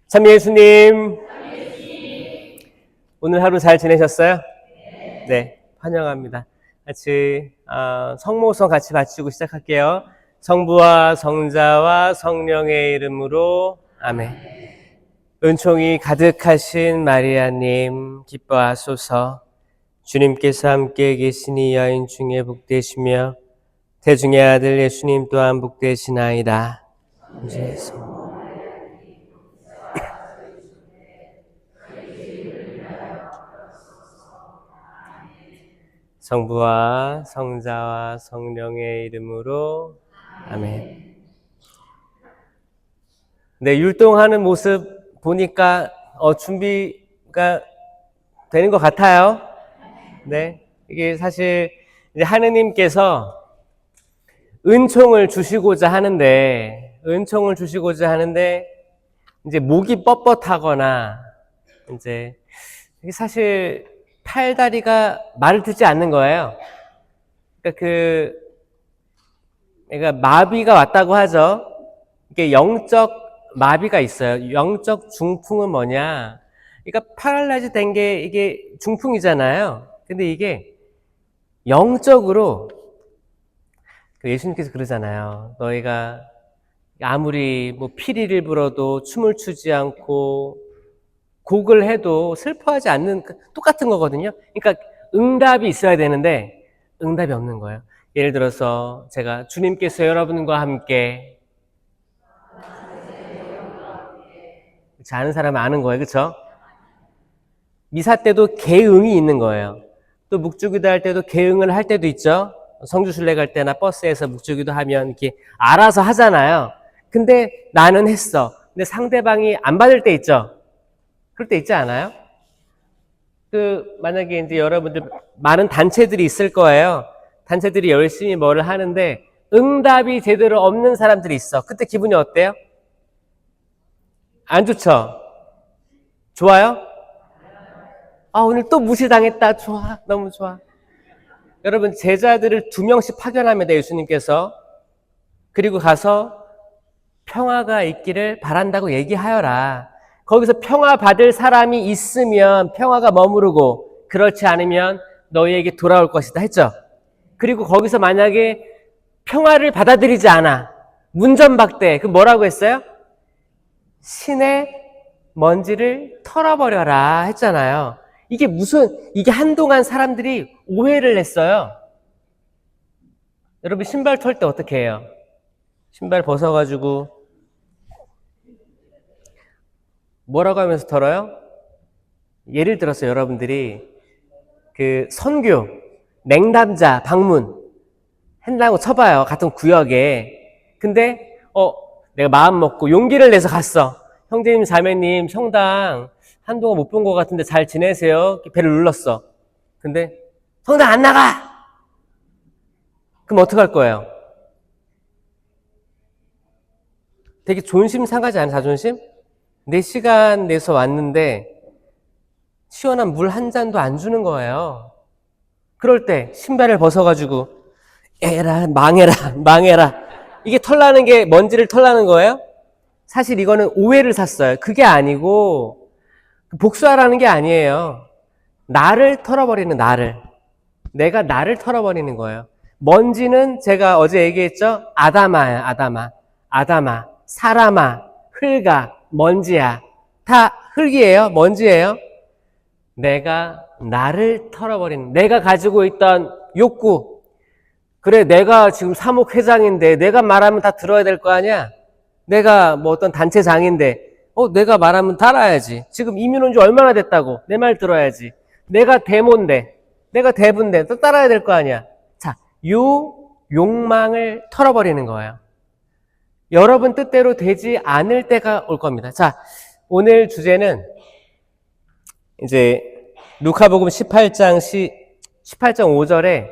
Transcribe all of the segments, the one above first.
참 예수님, 오늘 하루 잘 지내셨어요? 네, 환영합니다. 같이 성모성 같이 바치고 시작할게요. 성부와 성자와 성령의 이름으로 아멘. 은총이 가득하신 마리아님 기뻐하소서. 주님께서 함께 계시니 여인 중에 복되시며 태중의 아들 예수님 또한 복되시나이다. 이제 성부와 성자와 성령의 이름으로 아멘. 네, 율동하는 모습 보니까 준비가 되는 것 같아요. 네, 이게 사실 이제 하느님께서 은총을 주시고자 하는데 이제 목이 뻣뻣하거나 이제 이게 사실 팔다리가 말을 듣지 않는 거예요. 그러니까 마비가 왔다고 하죠. 이게 영적 마비가 있어요. 영적 중풍은 뭐냐? 그러니까 파랄라이즈 된 게 이게 중풍이잖아요. 근데 이게 영적으로 예수님께서 그러잖아요. 너희가 아무리 뭐 피리를 불어도 춤을 추지 않고 곡을 해도 슬퍼하지 않는 똑같은 거거든요. 그러니까 응답이 있어야 되는데 응답이 없는 거예요. 예를 들어서 제가 주님께서 여러분과 함께 아는 사람은 아는 거예요. 그렇죠? 미사 때도 개응이 있는 거예요. 또 묵주기도 할 때도 개응을 할 때도 있죠. 성주순례 갈 때나 버스에서 묵주기도 하면 이렇게 알아서 하잖아요. 근데 나는 했어. 근데 상대방이 안 받을 때 있죠. 그럴 때 있지 않아요? 만약에 이제 여러분들 많은 단체들이 있을 거예요. 단체들이 열심히 뭐를 하는데 응답이 제대로 없는 사람들이 있어. 그때 기분이 어때요? 안 좋죠? 좋아요? 오늘 또 무시당했다. 좋아. 너무 좋아. 여러분, 제자들을 2명씩 파견합니다. 예수님께서. 그리고 가서 평화가 있기를 바란다고 얘기하여라. 거기서 평화 받을 사람이 있으면 평화가 머무르고 그렇지 않으면 너희에게 돌아올 것이다 했죠. 그리고 거기서 만약에 평화를 받아들이지 않아 문전박대 그럼 뭐라고 했어요? 신의 먼지를 털어버려라 했잖아요. 이게 한동안 사람들이 오해를 했어요. 여러분 신발 털 때 어떻게 해요? 신발 벗어가지고 뭐라고 하면서 털어요? 예를 들어서 여러분들이 선교, 냉담자 방문 한다고 쳐봐요. 같은 구역에. 근데 내가 마음 먹고 용기를 내서 갔어. 형제님, 자매님, 성당 한동안 못 본 것 같은데 잘 지내세요? 배를 눌렀어. 근데 성당 안 나가! 그럼 어떡할 거예요? 되게 존심 상하지 않아요? 자존심? 4시간 내서 왔는데 시원한 물 한 잔도 안 주는 거예요. 그럴 때 신발을 벗어가지고 에라 망해라 이게 털나는 게 먼지를 털나는 거예요? 사실 이거는 오해를 샀어요. 그게 아니고 복수하라는 게 아니에요. 나를 털어버리는 내가 나를 털어버리는 거예요. 먼지는 제가 어제 얘기했죠? 아담아예요. 아담아 사람아 흙아 먼지야 다 흙이에요. 먼지예요. 내가 나를 털어버리는 내가 가지고 있던 욕구 그래 내가 지금 사목회장인데 내가 말하면 다 들어야 될 거 아니야. 내가 뭐 어떤 단체장인데 내가 말하면 따라야지. 지금 이민 온 지 얼마나 됐다고 내 말 들어야지. 내가 대모인데 내가 대부인데 또 따라야 될 거 아니야. 자, 요 욕망을 털어버리는 거예요. 여러분 뜻대로 되지 않을 때가 올 겁니다. 자, 오늘 주제는 이제 루카복음 18장 5절에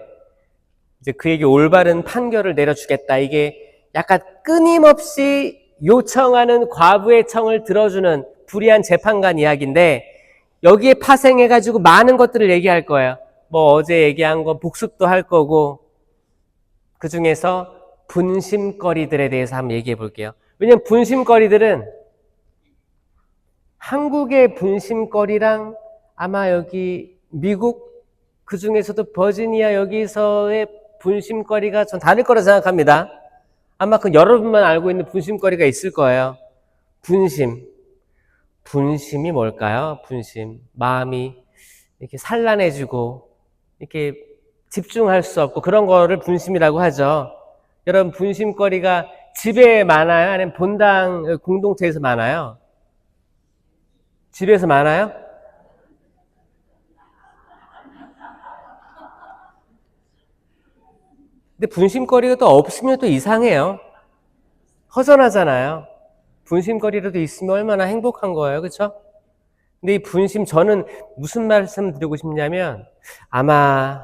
이제 그에게 올바른 판결을 내려주겠다. 이게 약간 끊임없이 요청하는 과부의 청을 들어주는 불의한 재판관 이야기인데 여기에 파생해가지고 많은 것들을 얘기할 거예요. 뭐 어제 얘기한 거 복습도 할 거고 그 중에서 분심거리들에 대해서 한번 얘기해 볼게요. 왜냐면 분심거리들은 한국의 분심거리랑 아마 여기 미국 그 중에서도 버지니아 여기서의 분심거리가 전 다를 거라 생각합니다. 아마 그 여러분만 알고 있는 분심거리가 있을 거예요. 분심. 분심이 뭘까요? 분심. 마음이 이렇게 산란해지고 이렇게 집중할 수 없고 그런 거를 분심이라고 하죠. 여러분 분심거리가 집에 많아요? 아니면 본당 공동체에서 많아요? 집에서 많아요? 근데 분심거리가 또 없으면 또 이상해요. 허전하잖아요. 분심거리라도 있으면 얼마나 행복한 거예요. 그렇죠? 근데 이 분심, 저는 무슨 말씀 드리고 싶냐면 아마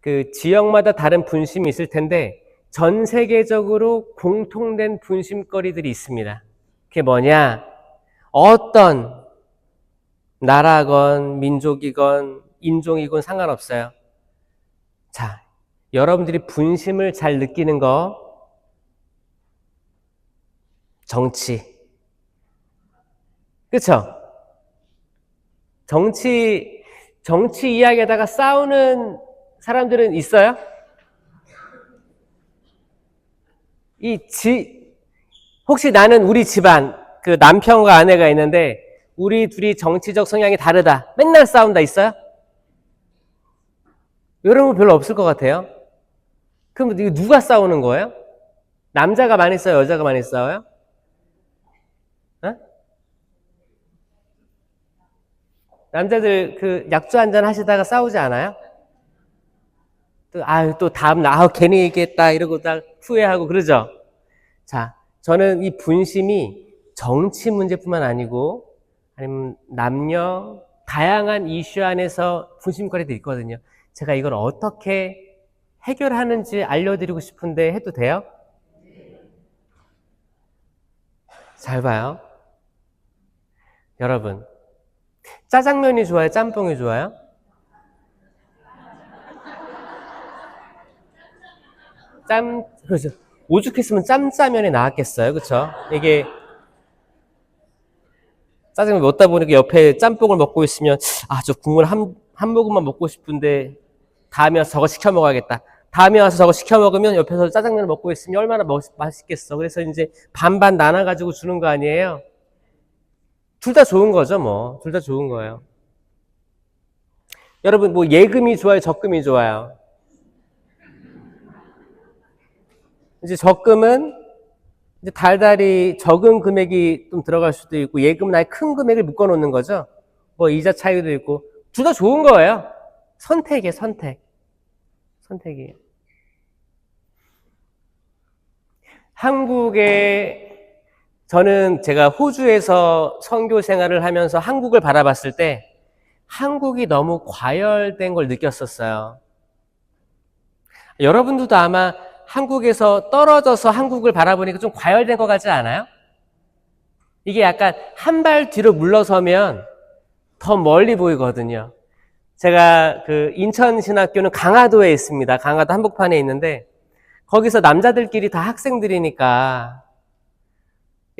그 지역마다 다른 분심이 있을 텐데 전 세계적으로 공통된 분심거리들이 있습니다. 그게 뭐냐? 어떤 나라건 민족이건 인종이건 상관없어요. 자, 여러분들이 분심을 잘 느끼는 거 정치. 그렇죠? 정치 이야기하다가 싸우는 사람들은 있어요? 혹시 나는 우리 집안, 그 남편과 아내가 있는데, 우리 둘이 정치적 성향이 다르다. 맨날 싸운다 있어요? 이런 거 별로 없을 것 같아요. 그럼 이거 누가 싸우는 거예요? 남자가 많이 싸워요? 여자가 많이 싸워요? 어? 남자들 그 약주 한잔 하시다가 싸우지 않아요? 또 다음날, 괜히 얘기했다, 이러고 딱 후회하고 그러죠? 자, 저는 이 분심이 정치 문제뿐만 아니고, 아니면 남녀, 다양한 이슈 안에서 분심거리도 있거든요. 제가 이걸 어떻게 해결하는지 알려드리고 싶은데 해도 돼요? 잘 봐요. 여러분, 짜장면이 좋아요? 짬뽕이 좋아요? 그렇죠. 오죽했으면 짬짜면이 나왔겠어요. 그쵸? 이게, 짜장면 먹다 보니까 옆에 짬뽕을 먹고 있으면, 저 국물 한 모금만 먹고 싶은데, 다음에 와서 저거 시켜 먹어야겠다. 다음에 와서 저거 시켜 먹으면 옆에서 짜장면을 먹고 있으면 얼마나 맛있겠어. 그래서 이제 반반 나눠가지고 주는 거 아니에요? 둘 다 좋은 거죠, 뭐. 둘 다 좋은 거예요. 여러분, 뭐 예금이 좋아요? 적금이 좋아요? 이제 적금은 이제 달달이 적은 금액이 좀 들어갈 수도 있고 예금은 아예 큰 금액을 묶어 놓는 거죠. 뭐 이자 차이도 있고 둘 다 좋은 거예요. 선택이에요, 선택이에요. 저는 제가 호주에서 선교 생활을 하면서 한국을 바라봤을 때 한국이 너무 과열된 걸 느꼈었어요. 여러분들도 아마 한국에서 떨어져서 한국을 바라보니까 좀 과열된 것 같지 않아요? 이게 약간 한 발 뒤로 물러서면 더 멀리 보이거든요. 제가 그 인천신학교는 강화도에 있습니다. 강화도 한복판에 있는데 거기서 남자들끼리 다 학생들이니까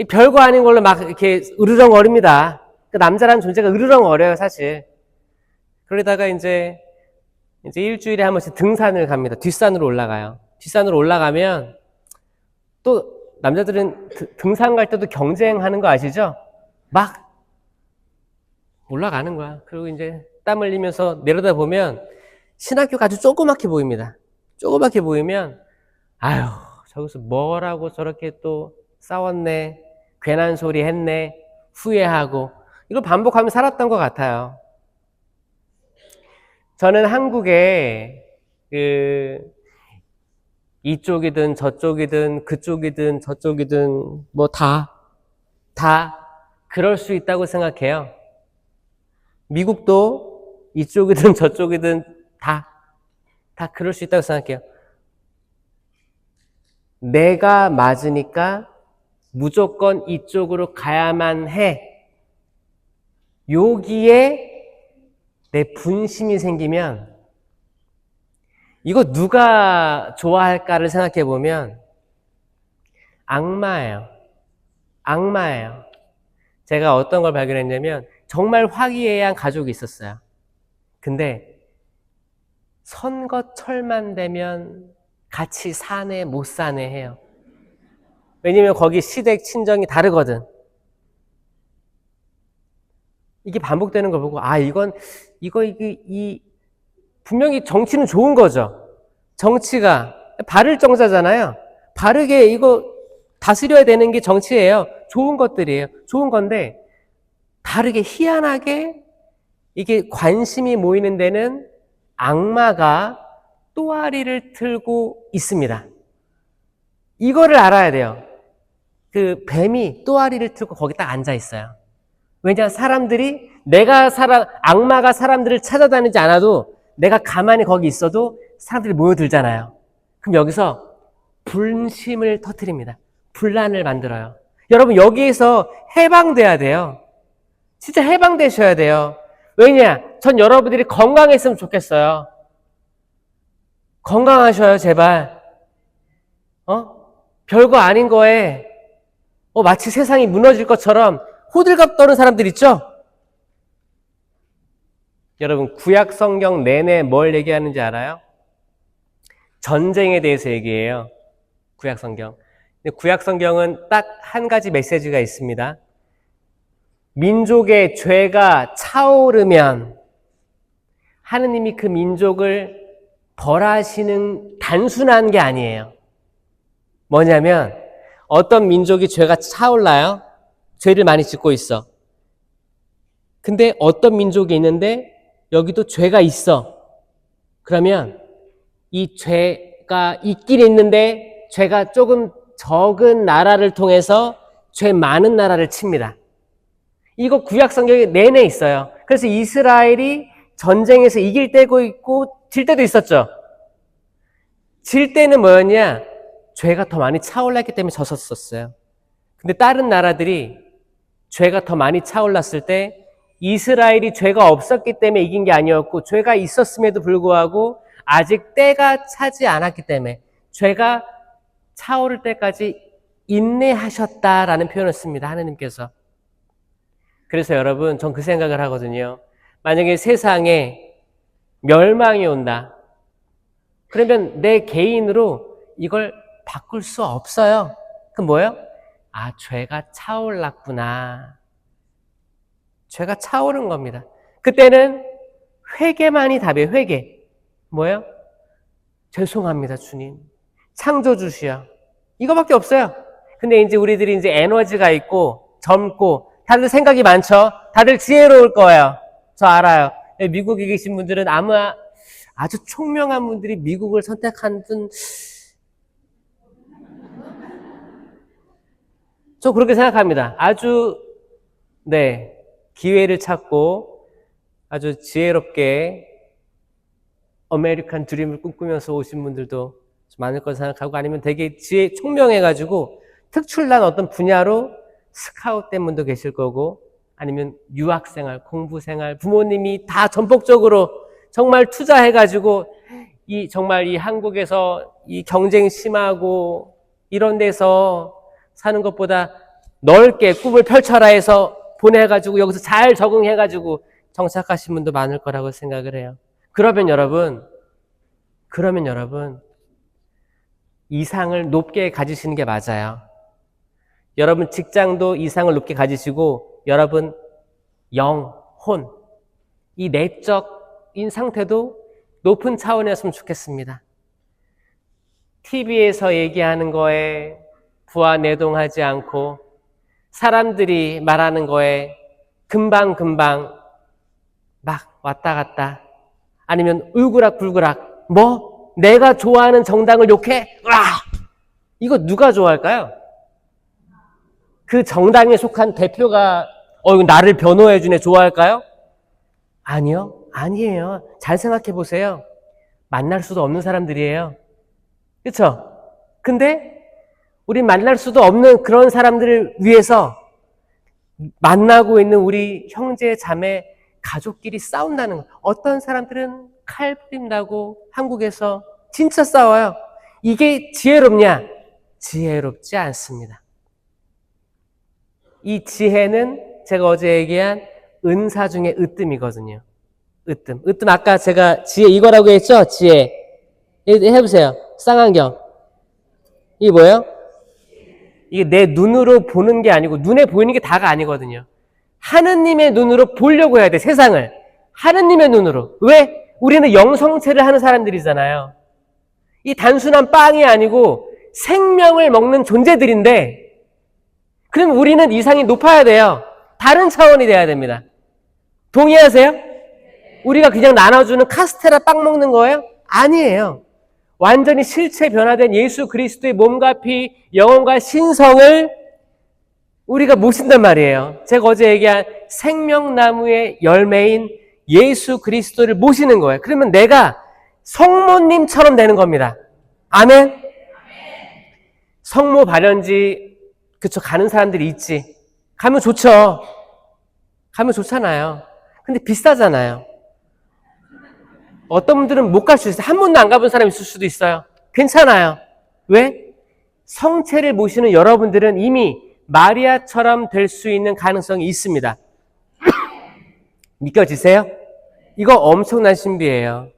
별거 아닌 걸로 막 이렇게 으르렁거립니다. 그 남자라는 존재가 으르렁거려요, 사실. 그러다가 이제 일주일에 한 번씩 등산을 갑니다. 뒷산으로 올라가요. 뒷산으로 올라가면 또 남자들은 등산 갈 때도 경쟁하는 거 아시죠? 막 올라가는 거야. 그리고 이제 땀 흘리면서 내려다 보면 신학교가 아주 조그맣게 보입니다. 조그맣게 보이면 아유, 저기서 뭐라고 저렇게 또 싸웠네, 괜한 소리 했네, 후회하고 이걸 반복하며 살았던 것 같아요. 저는 한국에 이쪽이든 저쪽이든 그쪽이든 저쪽이든 뭐 다 그럴 수 있다고 생각해요. 미국도 이쪽이든 저쪽이든 다 그럴 수 있다고 생각해요. 내가 맞으니까 무조건 이쪽으로 가야만 해. 여기에 내 분심이 생기면 이거 누가 좋아할까를 생각해 보면 악마예요. 제가 어떤 걸 발견했냐면 정말 화기애애한 가족이 있었어요. 근데 선거철만 되면 같이 사네 못 사네 해요. 왜냐면 거기 시댁 친정이 다르거든. 이게 반복되는 걸 보고 이게 분명히 정치는 좋은 거죠. 정치가 바를 정자잖아요. 바르게 이거 다스려야 되는 게 정치예요. 좋은 것들이에요. 좋은 건데 다르게 희한하게 이게 관심이 모이는 데는 악마가 또아리를 틀고 있습니다. 이거를 알아야 돼요. 그 뱀이 또아리를 틀고 거기 딱 앉아 있어요. 왜냐 사람들이 악마가 사람들을 찾아다니지 않아도 내가 가만히 거기 있어도 사람들이 모여들잖아요. 그럼 여기서 분심을 터뜨립니다. 분란을 만들어요. 여러분 여기에서 해방돼야 돼요. 진짜 해방되셔야 돼요. 왜냐? 전 여러분들이 건강했으면 좋겠어요. 건강하셔요, 제발. 별거 아닌 거에 마치 세상이 무너질 것처럼 호들갑 떠는 사람들 있죠? 여러분 구약 성경 내내 뭘 얘기하는지 알아요? 전쟁에 대해서 얘기해요. 구약 성경. 구약 성경은 딱 한 가지 메시지가 있습니다. 민족의 죄가 차오르면 하느님이 그 민족을 벌하시는 단순한 게 아니에요. 뭐냐면 어떤 민족이 죄가 차올라요. 죄를 많이 짓고 있어. 근데 어떤 민족이 있는데 여기도 죄가 있어. 그러면 이 죄가 있긴 있는데 죄가 조금 적은 나라를 통해서 죄 많은 나라를 칩니다. 이거 구약 성경에 내내 있어요. 그래서 이스라엘이 전쟁에서 이길 때도 있고 질 때도 있었죠. 질 때는 뭐였냐? 죄가 더 많이 차올랐기 때문에 졌었어요. 근데 다른 나라들이 죄가 더 많이 차올랐을 때 이스라엘이 죄가 없었기 때문에 이긴 게 아니었고 죄가 있었음에도 불구하고 아직 때가 차지 않았기 때문에 죄가 차오를 때까지 인내하셨다라는 표현을 씁니다. 하느님께서. 그래서 여러분 전 그 생각을 하거든요. 만약에 세상에 멸망이 온다. 그러면 내 개인으로 이걸 바꿀 수 없어요. 그럼 뭐예요? 죄가 차올랐구나. 죄가 차오른 겁니다. 그때는 회개만이 답이에요. 회개. 뭐예요? 죄송합니다, 주님. 창조주시여. 이거밖에 없어요. 근데 이제 우리들이 이제 에너지가 있고 젊고 다들 생각이 많죠? 다들 지혜로울 거예요. 저 알아요. 미국에 계신 분들은 아마 아주 총명한 분들이 미국을 선택한 듯 저 그렇게 생각합니다. 아주 기회를 찾고 아주 지혜롭게 아메리칸 드림을 꿈꾸면서 오신 분들도 많을 거라 생각하고 아니면 되게 총명해가지고 특출난 어떤 분야로 스카웃된 분도 계실 거고 아니면 유학생활, 공부생활, 부모님이 다 전폭적으로 정말 투자해가지고 정말 이 한국에서 이 경쟁 심하고 이런 데서 사는 것보다 넓게 꿈을 펼쳐라 해서 보내가지고 여기서 잘 적응해가지고 정착하신 분도 많을 거라고 생각을 해요. 그러면 여러분 이상을 높게 가지시는 게 맞아요. 여러분 직장도 이상을 높게 가지시고 여러분 혼, 이 내적인 상태도 높은 차원이었으면 좋겠습니다. TV에서 얘기하는 거에 부하내동하지 않고 사람들이 말하는 거에 금방금방 막 왔다 갔다 아니면 울그락불그락 내가 좋아하는 정당을 욕해? 이거 누가 좋아할까요? 그 정당에 속한 대표가 나를 변호해주네 좋아할까요? 아니요. 아니에요. 잘 생각해 보세요. 만날 수도 없는 사람들이에요. 그렇죠? 근데 우린 만날 수도 없는 그런 사람들을 위해서 만나고 있는 우리 형제 자매 가족끼리 싸운다는 거. 어떤 사람들은 칼 뿌린다고 한국에서 진짜 싸워요. 이게 지혜롭냐? 지혜롭지 않습니다. 이 지혜는 제가 어제 얘기한 은사 중에 으뜸이거든요. 으뜸. 으뜸 아까 제가 지혜 이거라고 했죠? 지혜. 해보세요. 쌍안경. 이게 뭐예요? 이게 내 눈으로 보는 게 아니고 눈에 보이는 게 다가 아니거든요. 하느님의 눈으로 보려고 해야 돼, 세상을. 하느님의 눈으로. 왜? 우리는 영성체를 하는 사람들이잖아요. 이 단순한 빵이 아니고 생명을 먹는 존재들인데, 그럼 우리는 이상이 높아야 돼요. 다른 차원이 돼야 됩니다. 동의하세요? 우리가 그냥 나눠주는 카스테라 빵 먹는 거예요? 아니에요. 완전히 실체 변화된 예수 그리스도의 몸과 피, 영혼과 신성을 우리가 모신단 말이에요. 제가 어제 얘기한 생명나무의 열매인 예수 그리스도를 모시는 거예요. 그러면 내가 성모님처럼 되는 겁니다. 아멘? 성모 발연지, 그쵸, 가는 사람들이 있지. 가면 좋죠. 가면 좋잖아요. 근데 비싸잖아요. 어떤 분들은 못 갈 수 있어요. 한 번도 안 가본 사람이 있을 수도 있어요. 괜찮아요. 왜? 성체를 모시는 여러분들은 이미 마리아처럼 될 수 있는 가능성이 있습니다. 믿겨지세요? 이거 엄청난 신비예요.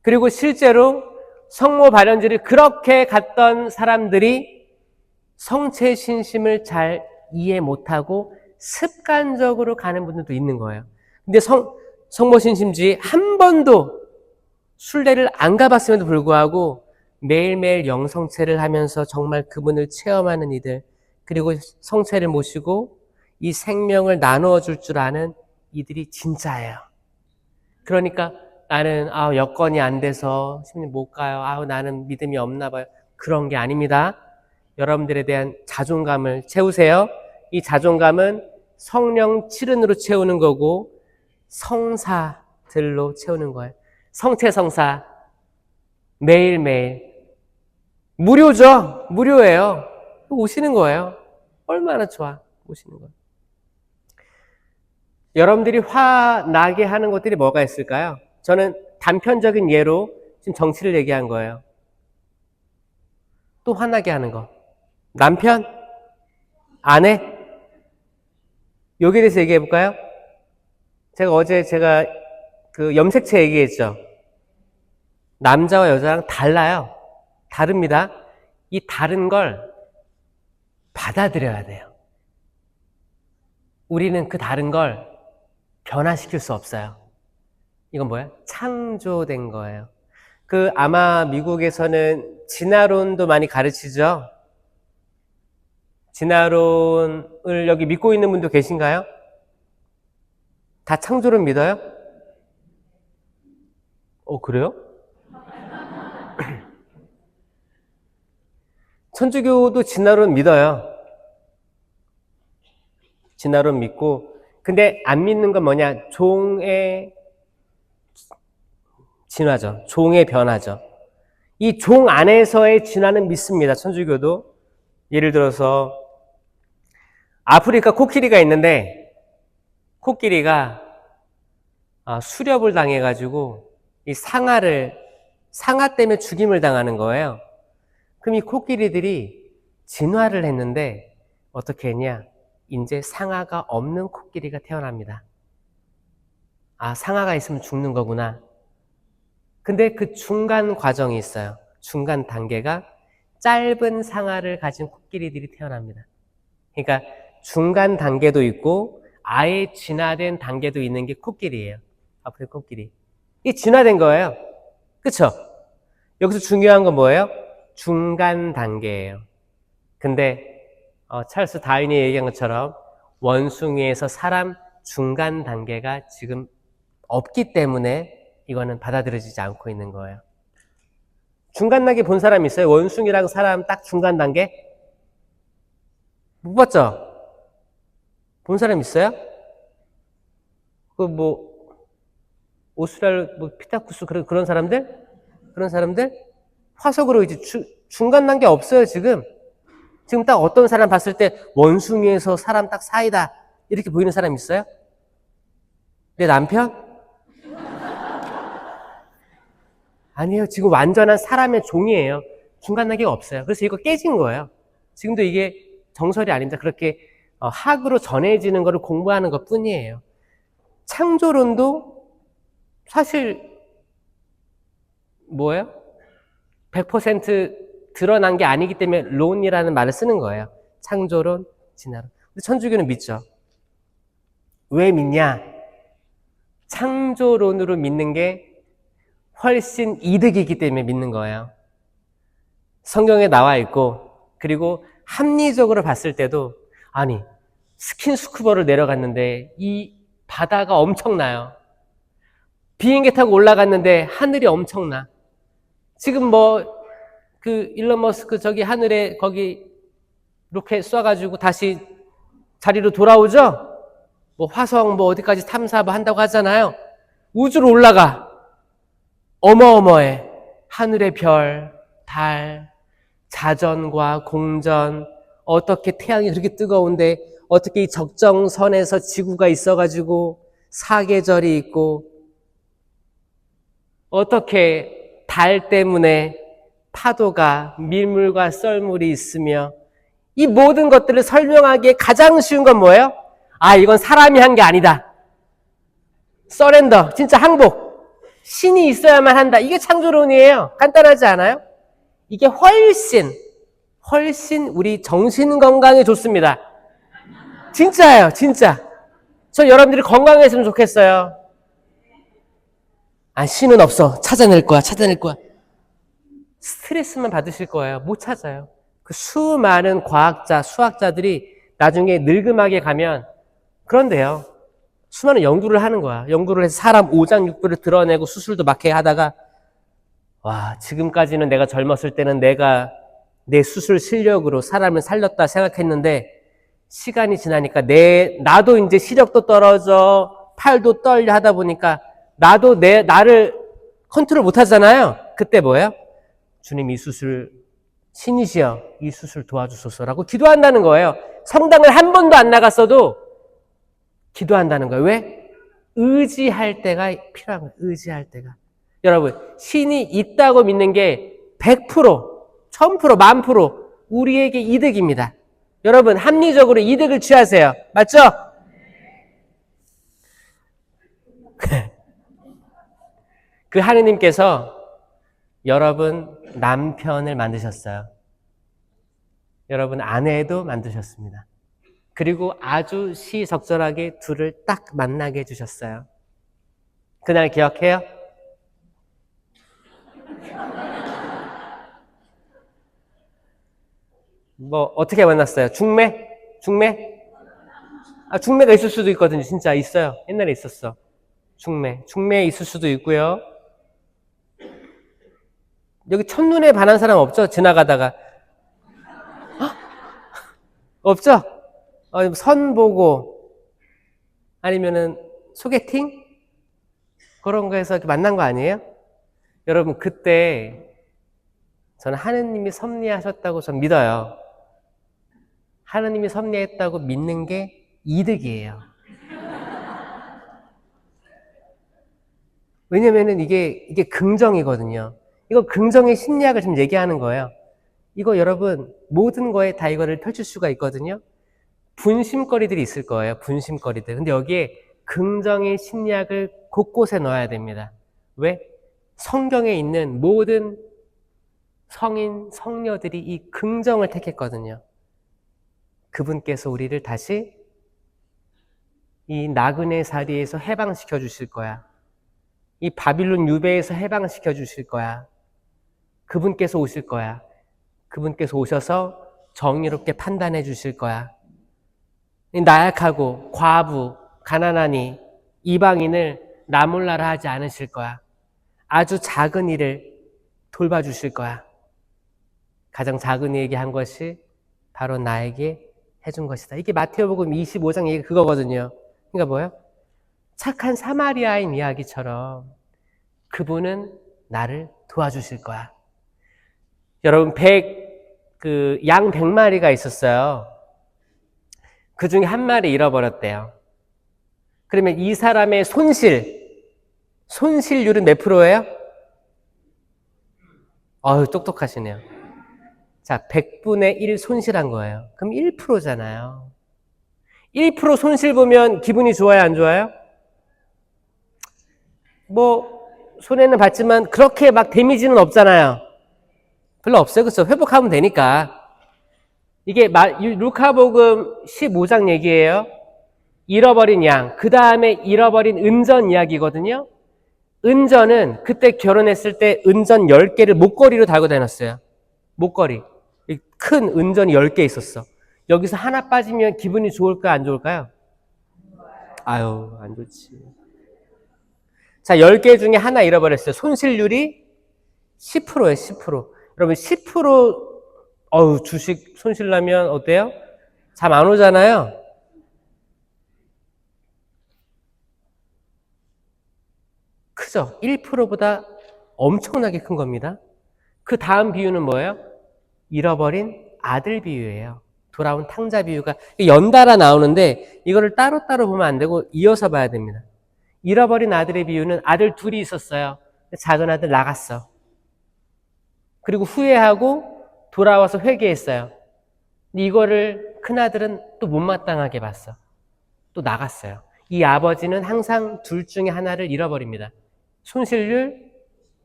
그리고 실제로 성모 발연지를 그렇게 갔던 사람들이 성체 신심을 잘 이해 못하고 습관적으로 가는 분들도 있는 거예요. 근데 성모 신심지 한 번도 순례를 안 가봤음에도 불구하고 매일매일 영성체를 하면서 정말 그분을 체험하는 이들, 그리고 성체를 모시고 이 생명을 나누어 줄 줄 아는 이들이 진짜예요. 그러니까 나는 여건이 안 돼서 심리 못 가요. 나는 믿음이 없나 봐요. 그런 게 아닙니다. 여러분들에 대한 자존감을 채우세요. 이 자존감은 성령 칠은으로 채우는 거고 성사들로 채우는 거예요. 성체 성사 매일매일 무료죠. 무료예요. 오시는 거예요. 얼마나 좋아. 오시는 거예요. 여러분들이 화나게 하는 것들이 뭐가 있을까요? 저는 단편적인 예로 지금 정치를 얘기한 거예요. 또 화나게 하는 거. 남편? 아내? 여기에 대해서 얘기해 볼까요? 어제 그 염색체 얘기했죠. 남자와 여자랑 달라요. 다릅니다. 이 다른 걸 받아들여야 돼요. 우리는 그 다른 걸 변화시킬 수 없어요. 이건 뭐야? 창조된 거예요. 아마 미국에서는 진화론도 많이 가르치죠? 진화론을 여기 믿고 있는 분도 계신가요? 다 창조론 믿어요? 그래요? 천주교도 진화론 믿어요. 진화론 믿고, 근데 안 믿는 건 뭐냐? 종의 진화죠. 종의 변화죠. 이 종 안에서의 진화는 믿습니다. 천주교도. 예를 들어서 아프리카 코끼리가 있는데 코끼리가 수렵을 당해가지고 이 상아 때문에 죽임을 당하는 거예요. 그럼 이 코끼리들이 진화를 했는데 어떻게 했냐? 이제 상아가 없는 코끼리가 태어납니다. 상아가 있으면 죽는 거구나. 근데 그 중간 과정이 있어요. 중간 단계가 짧은 상아를 가진 코끼리들이 태어납니다. 그러니까 중간 단계도 있고 아예 진화된 단계도 있는 게 코끼리예요. 아프리카 코끼리. 이게 진화된 거예요. 그쵸? 여기서 중요한 건 뭐예요? 중간 단계예요. 근데 찰스 다윈이 얘기한 것처럼 원숭이에서 사람 중간 단계가 지금 없기 때문에 이거는 받아들여지지 않고 있는 거예요. 중간 단계 본 사람 있어요? 원숭이랑 사람 딱 중간 단계? 못 봤죠? 본 사람 있어요? 오스트랄 피타쿠스 그런 사람들? 그런 사람들? 화석으로 이제 중간 단계 없어요, 지금. 지금 딱 어떤 사람 봤을 때 원숭이에서 사람 딱 사이다. 이렇게 보이는 사람 있어요? 내 남편? 아니에요. 지금 완전한 사람의 종이에요. 중간 단계가 없어요. 그래서 이거 깨진 거예요. 지금도 이게 정설이 아닙니다. 그렇게 학으로 전해지는 것을 공부하는 것 뿐이에요. 창조론도 사실 뭐예요? 100% 드러난 게 아니기 때문에 론이라는 말을 쓰는 거예요. 창조론, 진화론. 근데 천주교는 믿죠. 왜 믿냐? 창조론으로 믿는 게 훨씬 이득이기 때문에 믿는 거예요. 성경에 나와 있고, 그리고 합리적으로 봤을 때도, 아니, 스킨스쿠버를 내려갔는데 이 바다가 엄청나요. 비행기 타고 올라갔는데 하늘이 엄청나. 지금 일론 머스크 저기 하늘에 거기 로켓 쏴가지고 다시 자리로 돌아오죠? 화성 어디까지 탐사 한다고 하잖아요. 우주로 올라가. 어마어마해. 하늘의 별, 달, 자전과 공전, 어떻게 태양이 그렇게 뜨거운데 어떻게 이 적정선에서 지구가 있어가지고 사계절이 있고 어떻게 달 때문에 파도가 밀물과 썰물이 있으며 이 모든 것들을 설명하기에 가장 쉬운 건 뭐예요? 이건 사람이 한 게 아니다. 서렌더, 진짜 항복. 신이 있어야만 한다. 이게 창조론이에요. 간단하지 않아요? 이게 훨씬 우리 정신 건강에 좋습니다. 진짜예요, 진짜. 저 여러분들이 건강했으면 좋겠어요. 신은 없어. 찾아낼 거야. 스트레스만 받으실 거예요. 못 찾아요. 그 수많은 과학자, 수학자들이 나중에 늙음하게 가면 그런데요. 수많은 연구를 하는 거야. 연구를 해서 사람 오장육부를 드러내고 수술도 막 해 하다가 지금까지는 내가 젊었을 때는 내가 내 수술 실력으로 사람을 살렸다 생각했는데 시간이 지나니까 나도 이제 시력도 떨어져 팔도 떨려 하다 보니까 나도 나를 컨트롤 못 하잖아요. 그때 뭐예요? 주님 이 수술 신이시여 이 수술 도와주소서라고 기도한다는 거예요. 성당을 한 번도 안 나갔어도 기도한다는 거예요. 왜? 의지할 때가 필요한 거예요. 의지할 때가. 여러분 신이 있다고 믿는 게 100%, 1000%, 10,000% 우리에게 이득입니다. 여러분 합리적으로 이득을 취하세요. 맞죠? 그 하느님께서 여러분 남편을 만드셨어요. 여러분 아내도 만드셨습니다. 그리고 아주 시적절하게 둘을 딱 만나게 해주셨어요. 그날 기억해요? 어떻게 만났어요? 중매? 중매가 있을 수도 있거든요. 진짜 있어요. 옛날에 있었어. 중매 있을 수도 있고요. 여기 첫눈에 반한 사람 없죠? 지나가다가. 없죠? 선 보고, 아니면은 소개팅? 그런 거에서 만난 거 아니에요? 여러분, 그때 저는 하느님이 섭리하셨다고 전 믿어요. 하느님이 섭리했다고 믿는 게 이득이에요. 왜냐면은 이게 긍정이거든요. 이거 긍정의 심리학을 지금 얘기하는 거예요. 이거 여러분 모든 거에 다 이거를 펼칠 수가 있거든요. 분심거리들이 있을 거예요. 분심거리들. 근데 여기에 긍정의 심리학을 곳곳에 넣어야 됩니다. 왜? 성경에 있는 모든 성인, 성녀들이 이 긍정을 택했거든요. 그분께서 우리를 다시 이 나그네 자리에서 해방시켜 주실 거야. 이 바빌론 유배에서 해방시켜 주실 거야. 그분께서 오실 거야. 그분께서 오셔서 정의롭게 판단해 주실 거야. 나약하고 과부, 가난하니 이방인을 나 몰라라 하지 않으실 거야. 아주 작은 일을 돌봐주실 거야. 가장 작은 이에게 한 것이 바로 나에게 해준 것이다. 이게 마태복음 25장 얘기가 그거거든요. 그러니까 뭐예요? 착한 사마리아인 이야기처럼 그분은 나를 도와주실 거야. 여러분 양 100마리가 있었어요. 그 중에 한 마리 잃어버렸대요. 그러면 이 사람의 손실률은 몇 프로예요? 똑똑하시네요. 자, 100분의 1 손실한 거예요. 그럼 1%잖아요. 1% 손실 보면 기분이 좋아요, 안 좋아요? 뭐 손해는 봤지만 그렇게 막 데미지는 없잖아요. 별로 없어요. 그렇죠? 회복하면 되니까. 이게 루카복음 15장 얘기예요. 잃어버린 양, 그 다음에 잃어버린 은전 이야기거든요. 은전은 그때 결혼했을 때 은전 10개를 목걸이로 달고 다녔어요. 목걸이. 큰 은전이 10개 있었어. 여기서 하나 빠지면 기분이 좋을까요, 안 좋을까요? 아유, 안 좋지. 자, 10개 중에 하나 잃어버렸어요. 손실률이 10%예요, 10%. 여러분, 10% 주식 손실 나면 어때요? 잠 안 오잖아요. 크죠? 1%보다 엄청나게 큰 겁니다. 그 다음 비유는 뭐예요? 잃어버린 아들 비유예요. 돌아온 탕자 비유가 연달아 나오는데 이거를 따로따로 보면 안 되고 이어서 봐야 됩니다. 잃어버린 아들의 비유는 아들 둘이 있었어요. 작은 아들 나갔어. 그리고 후회하고 돌아와서 회개했어요. 이거를 큰아들은 또 못마땅하게 봤어. 또 나갔어요. 이 아버지는 항상 둘 중에 하나를 잃어버립니다. 손실률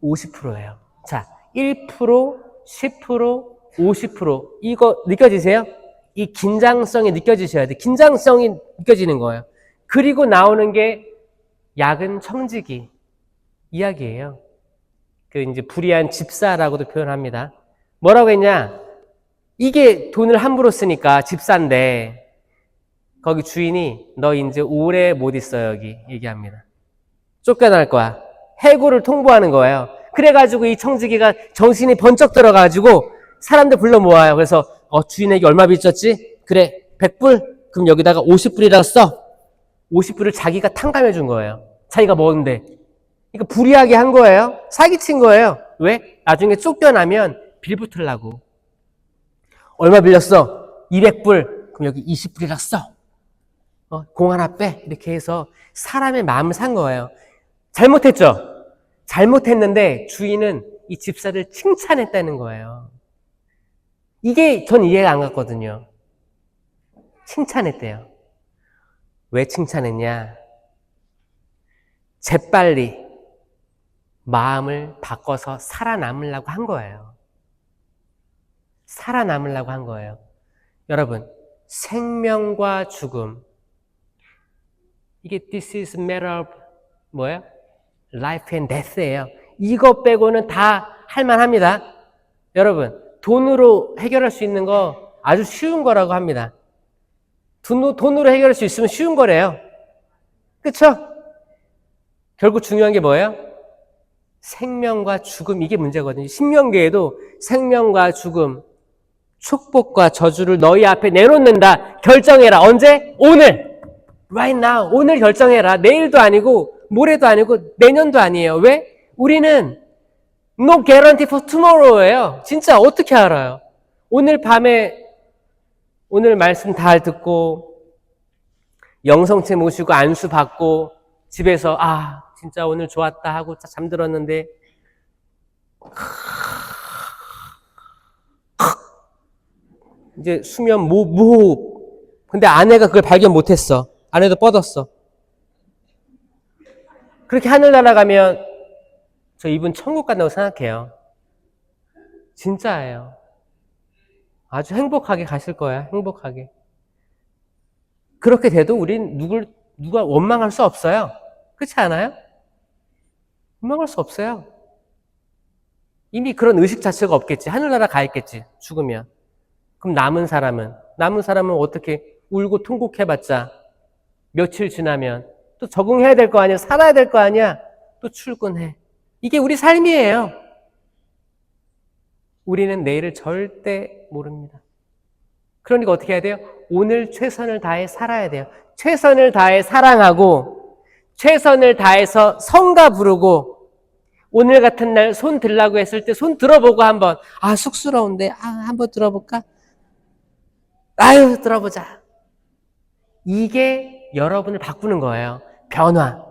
50%예요. 자, 1%, 10%, 50% 이거 느껴지세요? 이 긴장성이 느껴지셔야 돼요. 긴장성이 느껴지는 거예요. 그리고 나오는 게 야근 청지기 이야기예요. 그 이제 불의한 집사라고도 표현합니다. 뭐라고 했냐? 이게 돈을 함부로 쓰니까 집사인데 거기 주인이 너 이제 오래 못 있어 여기 얘기합니다. 쫓겨날 거야. 해고를 통보하는 거예요. 그래가지고 이 청지기가 정신이 번쩍 들어가지고 사람들 불러 모아요. 그래서 주인에게 얼마 빚졌지? 그래 100불? 그럼 여기다가 50불이라고 써. 50불을 자기가 탕감해 준 거예요. 자기가 먹는데. 그러니까 불이하게 한 거예요. 사기친 거예요. 왜? 나중에 쫓겨나면 빌붙으려고. 얼마 빌렸어? 200불. 그럼 여기 20불이라고 써. 공 하나 빼. 이렇게 해서 사람의 마음을 산 거예요. 잘못했죠? 잘못했는데 주인은 이 집사를 칭찬했다는 거예요. 이게 전 이해가 안 갔거든요. 칭찬했대요. 왜 칭찬했냐? 재빨리 마음을 바꿔서 살아남으려고 한 거예요. 살아남으려고 한 거예요. 여러분, 생명과 죽음. 이게 this is a matter of 뭐예요? life and death예요. 이거 빼고는 다 할만합니다. 여러분, 돈으로 해결할 수 있는 거 아주 쉬운 거라고 합니다. 돈으로 해결할 수 있으면 쉬운 거래요. 그쵸? 결국 중요한 게 뭐예요? 생명과 죽음, 이게 문제거든요. 신명기에도 생명과 죽음, 축복과 저주를 너희 앞에 내놓는다. 결정해라. 언제? 오늘. Right now. 오늘 결정해라. 내일도 아니고 모레도 아니고 내년도 아니에요. 왜? 우리는 no guarantee for tomorrow예요. 진짜 어떻게 알아요? 오늘 밤에 오늘 말씀 다 듣고 영성체 모시고 안수 받고 집에서 진짜 오늘 좋았다 하고 잠들었는데 이제 수면 무호흡. 근데 아내가 그걸 발견 못했어. 아내도 뻗었어. 그렇게 하늘 날아가면 저 이분 천국 간다고 생각해요. 진짜예요. 아주 행복하게 가실 거야. 행복하게. 그렇게 돼도 우린 누가 원망할 수 없어요. 그렇지 않아요? 원망할 수 없어요. 이미 그런 의식 자체가 없겠지. 하늘나라 가 있겠지. 죽으면. 그럼 남은 사람은 어떻게 울고 통곡해봤자 며칠 지나면 또 적응해야 될 거 아니야. 살아야 될 거 아니야. 또 출근해. 이게 우리 삶이에요. 우리는 내일을 절대 모릅니다. 그러니까 어떻게 해야 돼요? 오늘 최선을 다해 살아야 돼요. 최선을 다해 사랑하고 최선을 다해서 성가 부르고 오늘 같은 날 손 들라고 했을 때 손 들어보고 한번 쑥스러운데 한번 들어볼까? 들어보자. 이게 여러분을 바꾸는 거예요. 변화.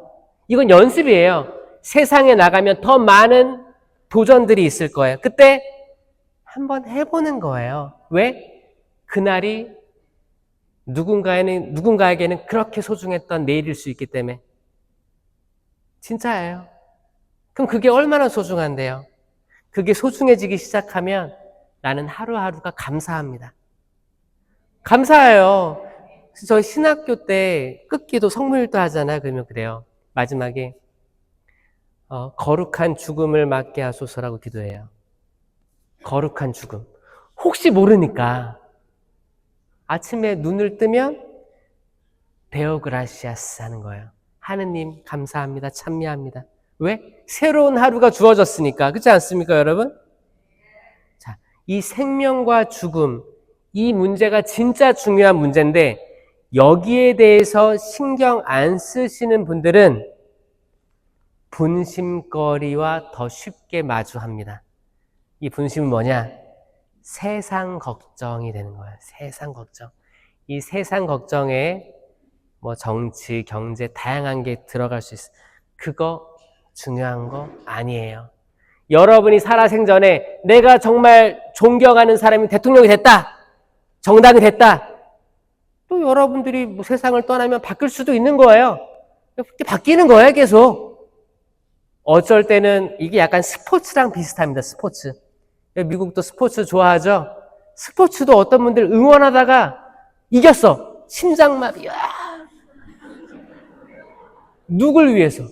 이건 연습이에요. 세상에 나가면 더 많은 도전들이 있을 거예요. 그때 한번 해보는 거예요. 왜? 그날이 누군가에게는 그렇게 소중했던 내일일 수 있기 때문에. 진짜예요. 그럼 그게 얼마나 소중한데요? 그게 소중해지기 시작하면 나는 하루하루가 감사합니다. 감사해요. 저 신학교 때 끝기도 성물도 하잖아요. 그러면 그래요. 마지막에 거룩한 죽음을 맞게 하소서라고 기도해요. 거룩한 죽음. 혹시 모르니까 아침에 눈을 뜨면 데오 그라시아스 하는 거예요. 하느님 감사합니다. 찬미합니다. 왜? 새로운 하루가 주어졌으니까. 그렇지 않습니까, 여러분? 자, 이 생명과 죽음, 이 문제가 진짜 중요한 문제인데 여기에 대해서 신경 안 쓰시는 분들은 분심거리와 더 쉽게 마주합니다. 이 분심은 뭐냐? 세상 걱정이 되는 거예요. 세상 걱정. 이 세상 걱정에 뭐 정치, 경제 다양한 게 들어갈 수 있어요. 그거 중요한 거 아니에요. 여러분이 살아생전에 내가 정말 존경하는 사람이 대통령이 됐다. 정당이 됐다. 또 여러분들이 뭐 세상을 떠나면 바뀔 수도 있는 거예요. 바뀌는 거예요, 계속. 어쩔 때는 이게 약간 스포츠랑 비슷합니다. 스포츠. 미국도 스포츠 좋아하죠? 스포츠도 어떤 분들 응원하다가 이겼어. 심장마비. 누굴 위해서?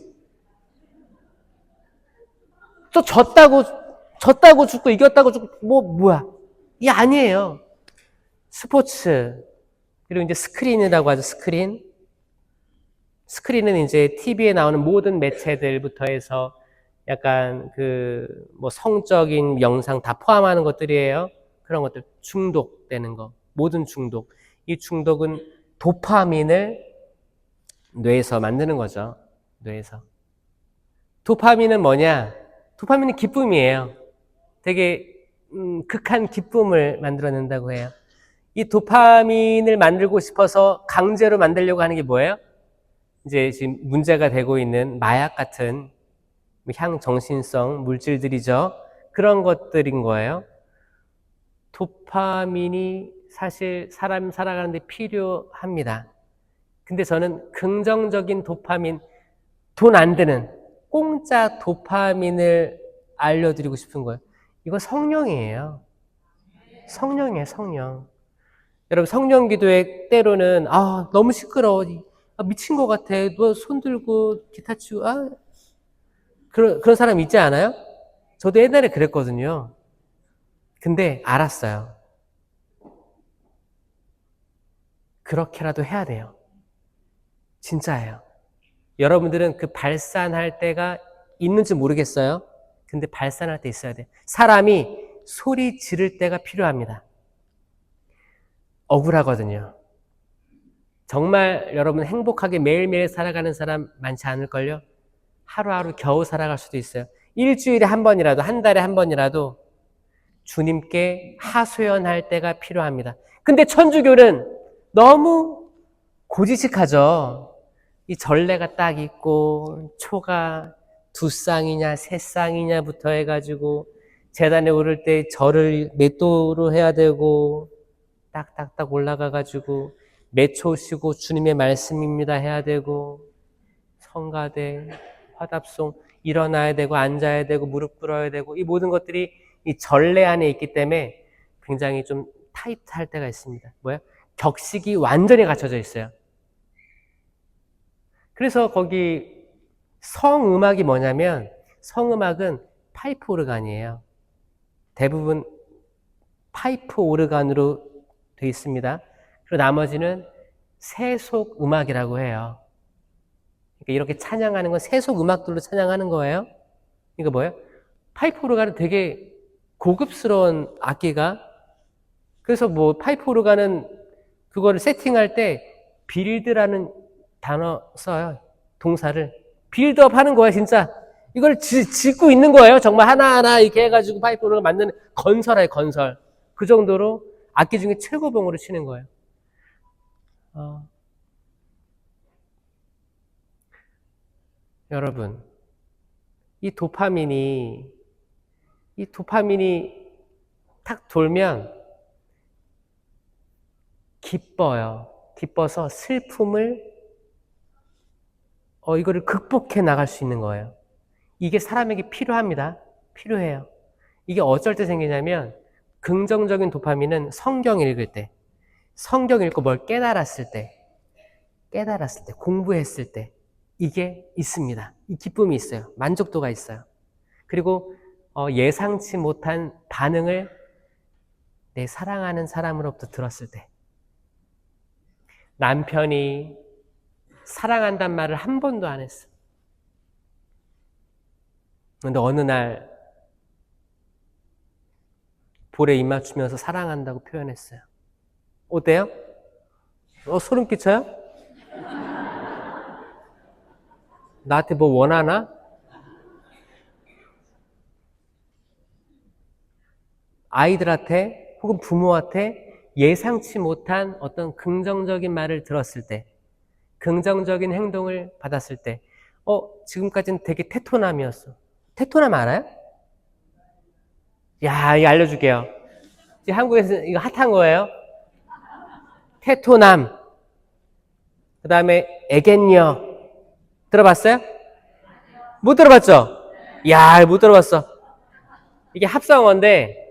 또 졌다고 죽고 이겼다고 죽고 뭐야? 이게 아니에요. 스포츠. 그리고 이제 스크린이라고 하죠. 스크린은 이제 TV에 나오는 모든 매체들부터 해서 약간 뭐 성적인 영상 다 포함하는 것들이에요. 그런 것들 중독되는 거. 모든 중독. 이 중독은 도파민을 뇌에서 만드는 거죠. 뇌에서. 도파민은 뭐냐? 도파민은 기쁨이에요. 되게 극한 기쁨을 만들어낸다고 해요. 이 도파민을 만들고 싶어서 강제로 만들려고 하는 게 뭐예요? 이제 지금 문제가 되고 있는 마약 같은 향정신성 물질들이죠. 그런 것들인 거예요. 도파민이 사실 사람 살아가는데 필요합니다. 근데 저는 긍정적인 도파민, 돈 안 드는 공짜 도파민을 알려드리고 싶은 거예요. 이거 성령이에요. 성령이에요, 성령. 여러분, 성령 기도회 때로는, 너무 시끄러워. 미친 것 같아. 너 손 들고 기타 치고, 그런 사람 있지 않아요? 저도 옛날에 그랬거든요. 근데 알았어요. 그렇게라도 해야 돼요. 진짜예요. 여러분들은 그 발산할 때가 있는지 모르겠어요. 근데 발산할 때 있어야 돼. 사람이 소리 지를 때가 필요합니다. 억울하거든요. 정말 여러분 행복하게 매일매일 살아가는 사람 많지 않을걸요? 하루하루 겨우 살아갈 수도 있어요. 일주일에 한 번이라도, 한 달에 한 번이라도 주님께 하소연할 때가 필요합니다. 근데 천주교는 너무 고지식하죠. 이 전례가 딱 있고 초가 2쌍이냐 3쌍이냐부터 해가지고 제단에 오를 때 절을 몇 도로 해야 되고 딱딱딱 올라가가지고 몇 초 쉬고 주님의 말씀입니다 해야 되고 성가대, 화답송 일어나야 되고 앉아야 되고 무릎 꿇어야 되고 이 모든 것들이 이 전례 안에 있기 때문에 굉장히 좀 타이트할 때가 있습니다. 뭐야? 격식이 완전히 갖춰져 있어요. 그래서 거기 성음악이 뭐냐면 성음악은 파이프 오르간이에요. 대부분 파이프 오르간으로 되어 있습니다. 그리고 나머지는 세속 음악이라고 해요. 그러니까 이렇게 찬양하는 건 세속 음악들로 찬양하는 거예요. 이거 뭐예요? 파이프 오르간은 되게 고급스러운 악기가 그래서 뭐 파이프 오르간은 그거를 세팅할 때 빌드라는 단어 써요. 동사를. 빌드업 하는 거야, 진짜. 이걸 짓고 있는 거예요. 정말 하나하나 이렇게 해가지고 파이프 오르간 만드는 건설이에요, 건설. 그 정도로 악기 중에 최고봉으로 치는 거예요. 여러분, 이 도파민이 탁 돌면 기뻐요. 기뻐서 슬픔을 이거를 극복해 나갈 수 있는 거예요. 이게 사람에게 필요합니다. 필요해요. 이게 어쩔 때 생기냐면 긍정적인 도파민은 성경 읽을 때, 성경 읽고 뭘 깨달았을 때, 공부했을 때 이게 있습니다. 이 기쁨이 있어요. 만족도가 있어요. 그리고 예상치 못한 반응을 내 사랑하는 사람으로부터 들었을 때, 남편이 사랑한단 말을 한 번도 안 했어. 근데 어느 날 볼에 입 맞추면서 사랑한다고 표현했어요. 어때요? 소름 끼쳐요? 나한테 뭐 원하나? 아이들한테 혹은 부모한테 예상치 못한 어떤 긍정적인 말을 들었을 때, 긍정적인 행동을 받았을 때, 지금까지는 되게 테토남이었어. 테토남 알아요? 야, 이거 알려줄게요. 지금 한국에서 이거 핫한 거예요. 테토남. 그 다음에 애견녀. 들어봤어요? 못 들어봤죠? 야, 못 들어봤어. 이게 합성어인데,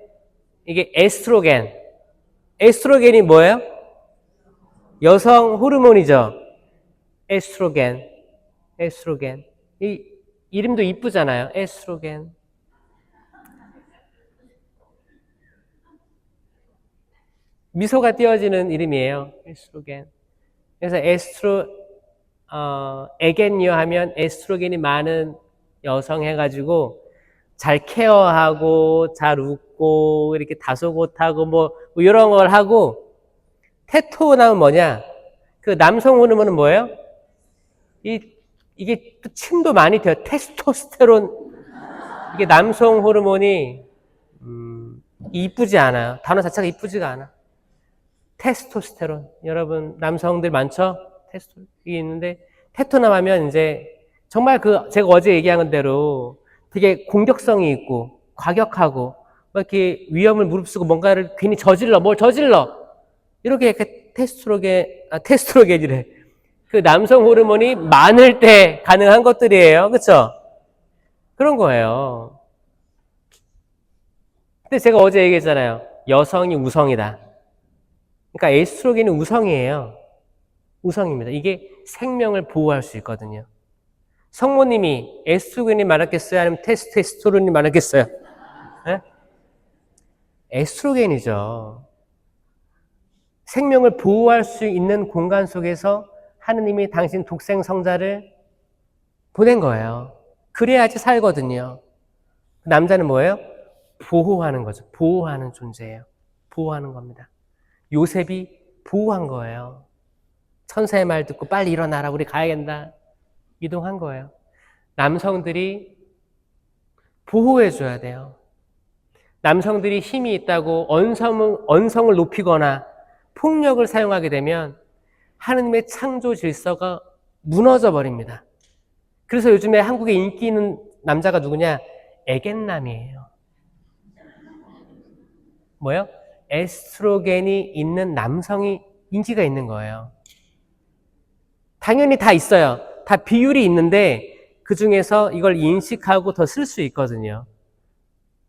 이게 에스트로겐. 에스트로겐이 뭐예요? 여성 호르몬이죠. 에스트로겐. 에스트로겐. 이 이름도 이쁘잖아요. 에스트로겐. 미소가 띄어지는 이름이에요. 에스트로겐. 그래서 에겐녀 하면 에스트로겐이 많은 여성 해가지고 잘 케어하고 잘 웃고 이렇게 다소곳하고 뭐 이런 걸 하고, 테토남은 뭐냐? 그 남성 호르몬은 뭐예요? 이게 또 침도 많이 돼요. 테스토스테론. 이게 남성 호르몬이 이쁘지 않아요. 단어 자체가 이쁘지가 않아. 테스토스테론. 여러분 남성들 많죠? 테스토스테론이 있는데, 테토남 하면 이제 정말 제가 어제 얘기한 대로 되게 공격성이 있고 과격하고 막 이렇게 위험을 무릅쓰고 뭔가를 괜히 뭘 저질러. 이렇게 테스트로겐이래. 그 남성 호르몬이 많을 때 가능한 것들이에요. 그렇죠? 그런 거예요. 근데 제가 어제 얘기했잖아요. 여성이 우성이다. 그러니까 에스트로겐은 우성이에요. 우성입니다. 이게 생명을 보호할 수 있거든요. 성모님이 에스트로겐이 많았겠어요? 아니면 테스토스테론이 많았겠어요? 네? 에스트로겐이죠. 생명을 보호할 수 있는 공간 속에서 하느님이 당신 독생 성자를 보낸 거예요. 그래야지 살거든요. 남자는 뭐예요? 보호하는 거죠. 보호하는 존재예요. 보호하는 겁니다. 요셉이 보호한 거예요. 천사의 말 듣고 빨리 일어나라, 우리 가야겠다. 이동한 거예요. 남성들이 보호해줘야 돼요. 남성들이 힘이 있다고 언성을 높이거나 폭력을 사용하게 되면 하느님의 창조 질서가 무너져 버립니다. 그래서 요즘에 한국에 인기 있는 남자가 누구냐? 애견남이에요. 뭐요? 에스트로겐이 있는 남성이 인기가 있는 거예요. 당연히 다 있어요. 다 비율이 있는데 그 중에서 이걸 인식하고 더 쓸 수 있거든요.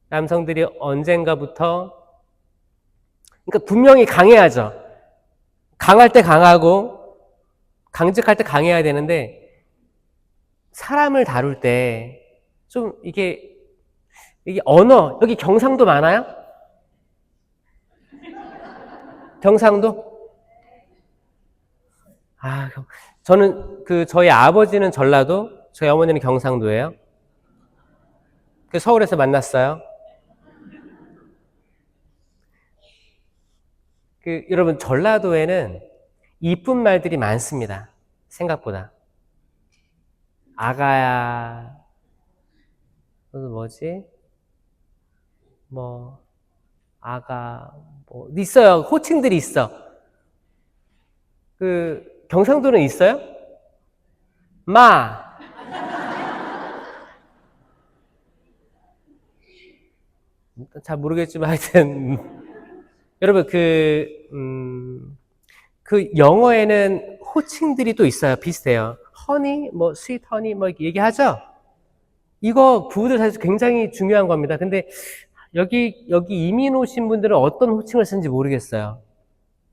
남성들이 언젠가부터, 그러니까 분명히 강해야죠. 강할 때 강하고 강직할 때 강해야 되는데, 사람을 다룰 때 좀 이게 언어, 여기 경상도 많아요? 경상도? 저는 저희 아버지는 전라도, 저희 어머니는 경상도예요. 서울에서 만났어요. 여러분, 전라도에는 이쁜 말들이 많습니다. 생각보다. 아가야, 뭐지? 아가, 있어요. 호칭들이 있어. 경상도는 있어요? 마. 잘 모르겠지만 하여튼 여러분 그 영어에는 호칭들이 또 있어요. 비슷해요. 허니, 뭐 스윗 허니 뭐 얘기하죠. 이거 부부들 사이에서 굉장히 중요한 겁니다. 근데 여기 이민 오신 분들은 어떤 호칭을 쓰는지 모르겠어요.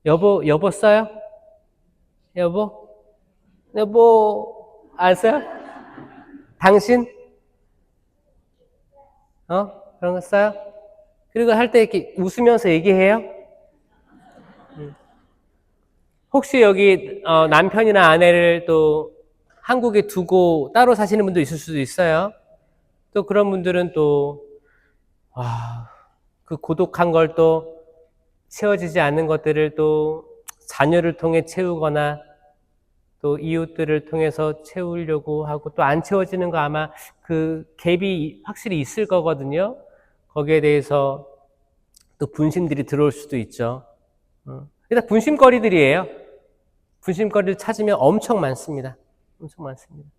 여보 써요? 여보 안 써요? 당신? 그런 거 써요? 그리고 할 때 이렇게 웃으면서 얘기해요? 혹시 여기 남편이나 아내를 또 한국에 두고 따로 사시는 분도 있을 수도 있어요. 또 그런 분들은 또 그 고독한 걸 또 채워지지 않는 것들을 또 자녀를 통해 채우거나 또 이웃들을 통해서 채우려고 하고 또 안 채워지는 거 아마 그 갭이 확실히 있을 거거든요. 거기에 대해서 또 분심들이 들어올 수도 있죠. 일단 분심거리들이에요. 분심거리를 찾으면 엄청 많습니다. 엄청 많습니다.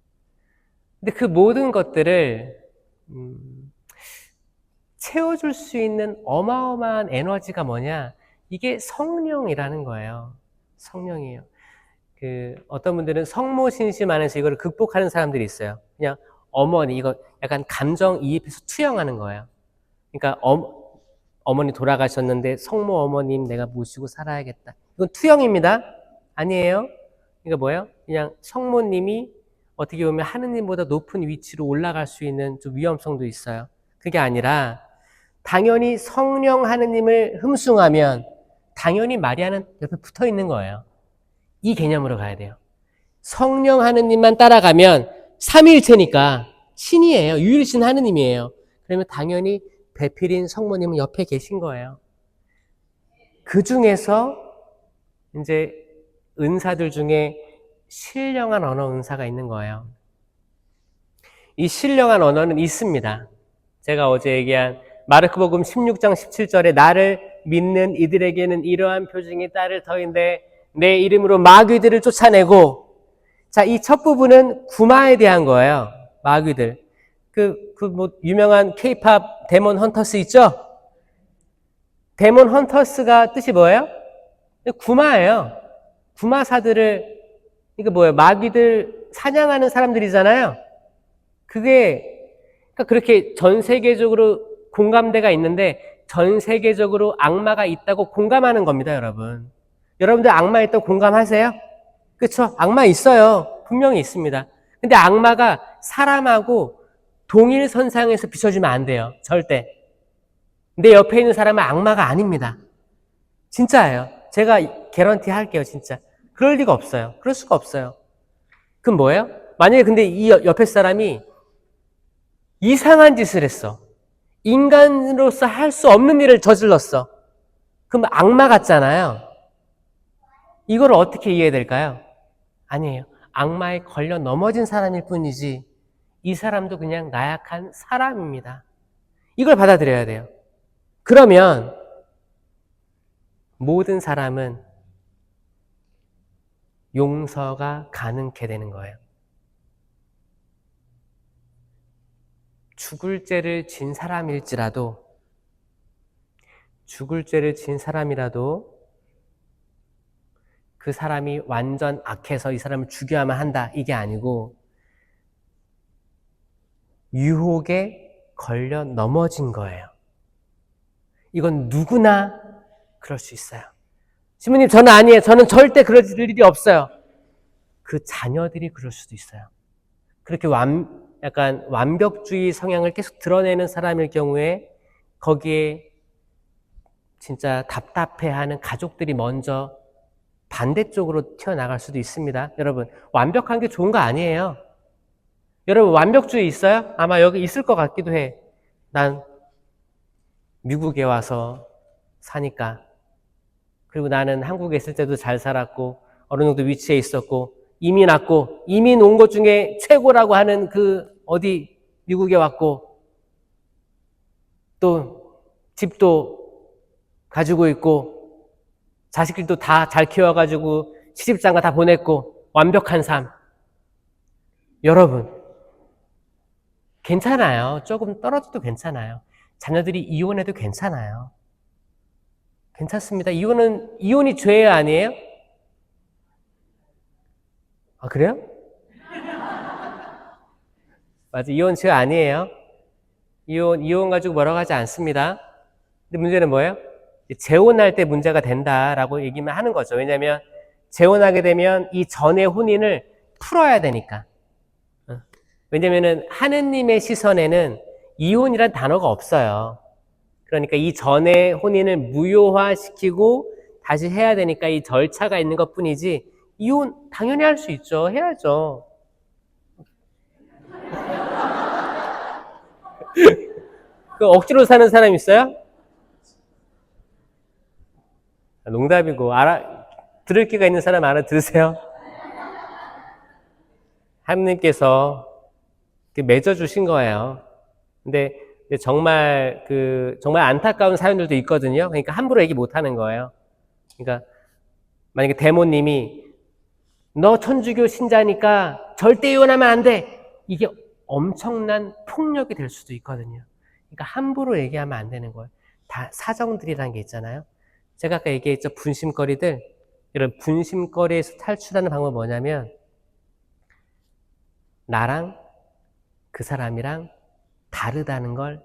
근데 그 모든 것들을 채워줄 수 있는 어마어마한 에너지가 뭐냐? 이게 성령이라는 거예요. 성령이에요. 어떤 분들은 성모신심 안에서 이거를 극복하는 사람들이 있어요. 그냥 어머니, 이거 약간 감정이입해서 투영하는 거예요. 그러니까 어머니 돌아가셨는데 성모 어머님 내가 모시고 살아야겠다. 이건 투영입니다. 아니에요. 이거 뭐예요? 그냥 성모님이 어떻게 보면 하느님보다 높은 위치로 올라갈 수 있는 좀 위험성도 있어요. 그게 아니라 당연히 성령 하느님을 흠숭하면 당연히 마리아는 옆에 붙어 있는 거예요. 이 개념으로 가야 돼요. 성령 하느님만 따라가면 삼위일체니까 신이에요. 유일신 하느님이에요. 그러면 당연히 배필인 성모님은 옆에 계신 거예요. 그 중에서 이제 은사들 중에 신령한 언어 은사가 있는 거예요. 이 신령한 언어는 있습니다. 제가 어제 얘기한 마르크복음 16장 17절에 나를 믿는 이들에게는 이러한 표징이 따를 터인데 내 이름으로 마귀들을 쫓아내고, 자, 이 첫 부분은 구마에 대한 거예요. 마귀들. 뭐 유명한 K-팝 데몬 헌터스 있죠? 데몬 헌터스가 뜻이 뭐예요? 구마예요. 구마사들을, 이게 뭐예요? 마귀들 사냥하는 사람들이잖아요. 그러니까 그렇게 전 세계적으로 공감대가 있는데 전 세계적으로 악마가 있다고 공감하는 겁니다, 여러분. 여러분들 악마 있다고 공감하세요? 그렇죠? 악마 있어요. 분명히 있습니다. 근데 악마가 사람하고 동일 선상에서 비춰주면 안 돼요. 절대. 내 옆에 있는 사람은 악마가 아닙니다. 진짜예요. 제가 개런티 할게요, 진짜. 그럴 리가 없어요. 그럴 수가 없어요. 그럼 뭐예요? 만약에 근데 이 옆에 사람이 이상한 짓을 했어. 인간으로서 할 수 없는 일을 저질렀어. 그럼 악마 같잖아요. 이걸 어떻게 이해될까요? 아니에요. 악마에 걸려 넘어진 사람일 뿐이지 이 사람도 그냥 나약한 사람입니다. 이걸 받아들여야 돼요. 그러면 모든 사람은 용서가 가능케 되는 거예요. 죽을 죄를 진 사람이라도 그 사람이 완전 악해서 이 사람을 죽여야만 한다, 이게 아니고 유혹에 걸려 넘어진 거예요. 이건 누구나 그럴 수 있어요. 신부님, 저는 아니에요. 저는 절대 그럴 일이 없어요. 그 자녀들이 그럴 수도 있어요. 그렇게 약간 완벽주의 성향을 계속 드러내는 사람일 경우에 거기에 진짜 답답해하는 가족들이 먼저 반대쪽으로 튀어나갈 수도 있습니다. 여러분, 완벽한 게 좋은 거 아니에요. 여러분, 완벽주의 있어요? 아마 여기 있을 것 같기도 해. 난 미국에 와서 사니까, 그리고 나는 한국에 있을 때도 잘 살았고 어느 정도 위치에 있었고 이민 왔고 이민 온 것 중에 최고라고 하는 어디 미국에 왔고 또 집도 가지고 있고 자식들도 다 잘 키워가지고 시집장가 다 보냈고 완벽한 삶. 여러분, 괜찮아요. 조금 떨어져도 괜찮아요. 자녀들이 이혼해도 괜찮아요. 괜찮습니다. 이혼이 죄 아니에요? 아, 그래요? 맞아. 이혼치료 아니에요. 이혼 가지고 뭐라고 하지 않습니다. 근데 문제는 뭐예요? 재혼할 때 문제가 된다라고 얘기만 하는 거죠. 왜냐면 재혼하게 되면 이 전의 혼인을 풀어야 되니까. 왜냐면은 하느님의 시선에는 이혼이란 단어가 없어요. 그러니까 이 전의 혼인을 무효화시키고 다시 해야 되니까 이 절차가 있는 것 뿐이지, 이혼 당연히 할 수 있죠. 해야죠. 그 억지로 사는 사람 있어요? 농담이고, 들을 기가 있는 사람 알아들으세요? 하느님께서 맺어주신 거예요. 근데 정말 정말 안타까운 사연들도 있거든요. 그러니까 함부로 얘기 못 하는 거예요. 그러니까 만약에 대모님이 너 천주교 신자니까 절대 이혼하면 안 돼. 이게 엄청난 폭력이 될 수도 있거든요. 그러니까 함부로 얘기하면 안 되는 거예요. 다 사정들이라는 게 있잖아요. 제가 아까 얘기했죠. 분심거리들. 이런 분심거리에서 탈출하는 방법은 뭐냐면 나랑 그 사람이랑 다르다는 걸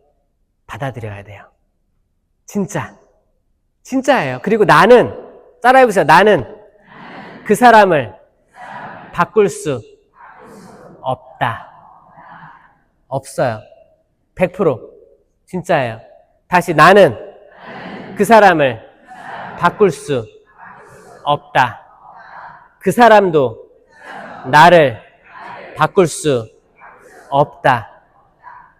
받아들여야 돼요. 진짜예요. 그리고 나는, 따라해보세요. 나는 그 사람을 바꿀 수 없다. 없어요. 100%. 진짜예요. 다시, 나는 그 사람을 바꿀 수 없다. 그 사람도 나를 바꿀 수 없다.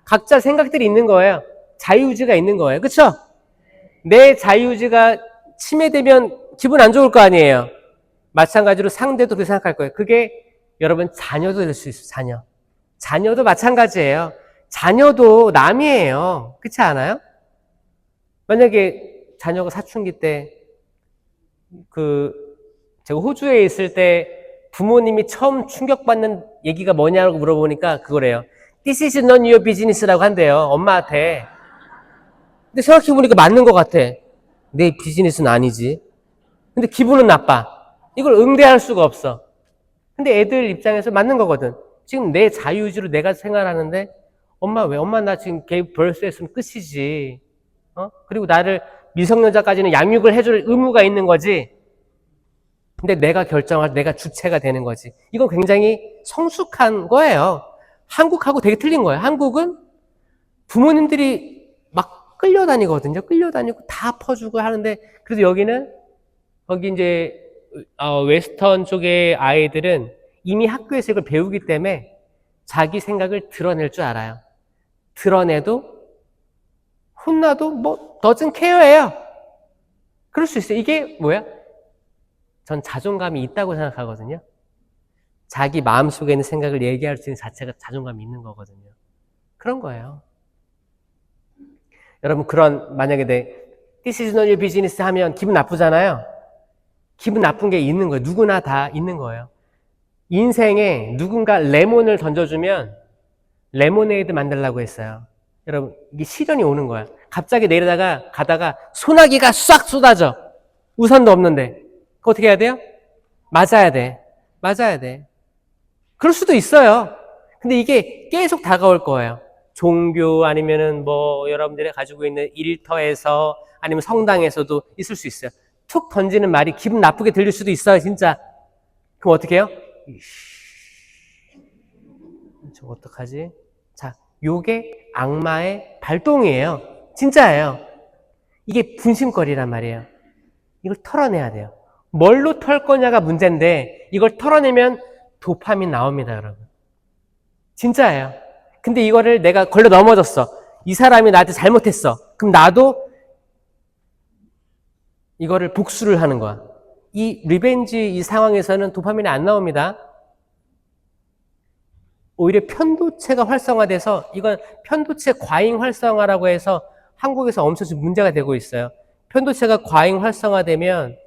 각자 생각들이 있는 거예요. 자유의지가 있는 거예요. 그쵸? 내 자유의지가 침해되면 기분 안 좋을 거 아니에요. 마찬가지로 상대도 그렇게 생각할 거예요. 그게 여러분 자녀도 될 수 있어요. 자녀도 마찬가지예요. 자녀도 남이에요. 그렇지 않아요? 만약에 자녀가 사춘기 때 제가 호주에 있을 때 부모님이 처음 충격받는 얘기가 뭐냐고 물어보니까 그거래요. This is not your business라고 한대요. 엄마한테. 근데 생각해보니까 맞는 것 같아. 내 비즈니스는 아니지. 근데 기분은 나빠. 이걸 응대할 수가 없어. 근데 애들 입장에서 맞는 거거든. 지금 내 자유의지로 내가 생활하는데 엄마 왜? 엄마 나 지금 개 벌스했으면 끝이지. 그리고 나를 미성년자까지는 양육을 해줄 의무가 있는 거지. 근데 내가 결정할, 내가 주체가 되는 거지. 이건 굉장히 성숙한 거예요. 한국하고 되게 틀린 거예요. 한국은 부모님들이 막 끌려다니거든요. 끌려다니고 다 퍼주고 하는데, 그래서 거기 이제, 웨스턴 쪽의 아이들은 이미 학교에서 이걸 배우기 때문에 자기 생각을 드러낼 줄 알아요. 드러내도, 혼나도 doesn't care예요. 그럴 수 있어요. 이게 뭐야? 전 자존감이 있다고 생각하거든요. 자기 마음속에 있는 생각을 얘기할 수 있는 자체가 자존감이 있는 거거든요. 그런 거예요. 여러분, 만약에 This is not your business 하면 기분 나쁘잖아요. 기분 나쁜 게 있는 거예요. 누구나 다 있는 거예요. 인생에 누군가 레몬을 던져주면 레모네이드 만들라고 했어요. 여러분, 이게 시련이 오는 거야. 갑자기 가다가 소나기가 싹 쏟아져. 우산도 없는데. 그거 어떻게 해야 돼요? 맞아야 돼. 그럴 수도 있어요. 근데 이게 계속 다가올 거예요. 종교 아니면은 여러분들이 가지고 있는 일터에서 아니면 성당에서도 있을 수 있어요. 툭 던지는 말이 기분 나쁘게 들릴 수도 있어요, 진짜. 그럼 어떻게 해요? 저거 어떡하지? 자, 요게 악마의 발동이에요. 진짜예요. 이게 분심거리란 말이에요. 이걸 털어내야 돼요. 뭘로 털 거냐가 문제인데 이걸 털어내면 도파민 나옵니다, 여러분. 진짜예요. 근데 이거를 내가 걸려 넘어졌어. 이 사람이 나한테 잘못했어. 그럼 나도 이거를 복수를 하는 거야. 이 리벤지 이 상황에서는 도파민이 안 나옵니다. 오히려 편도체가 활성화돼서 이건 편도체 과잉 활성화라고 해서 한국에서 엄청 문제가 되고 있어요. 편도체가 과잉 활성화되면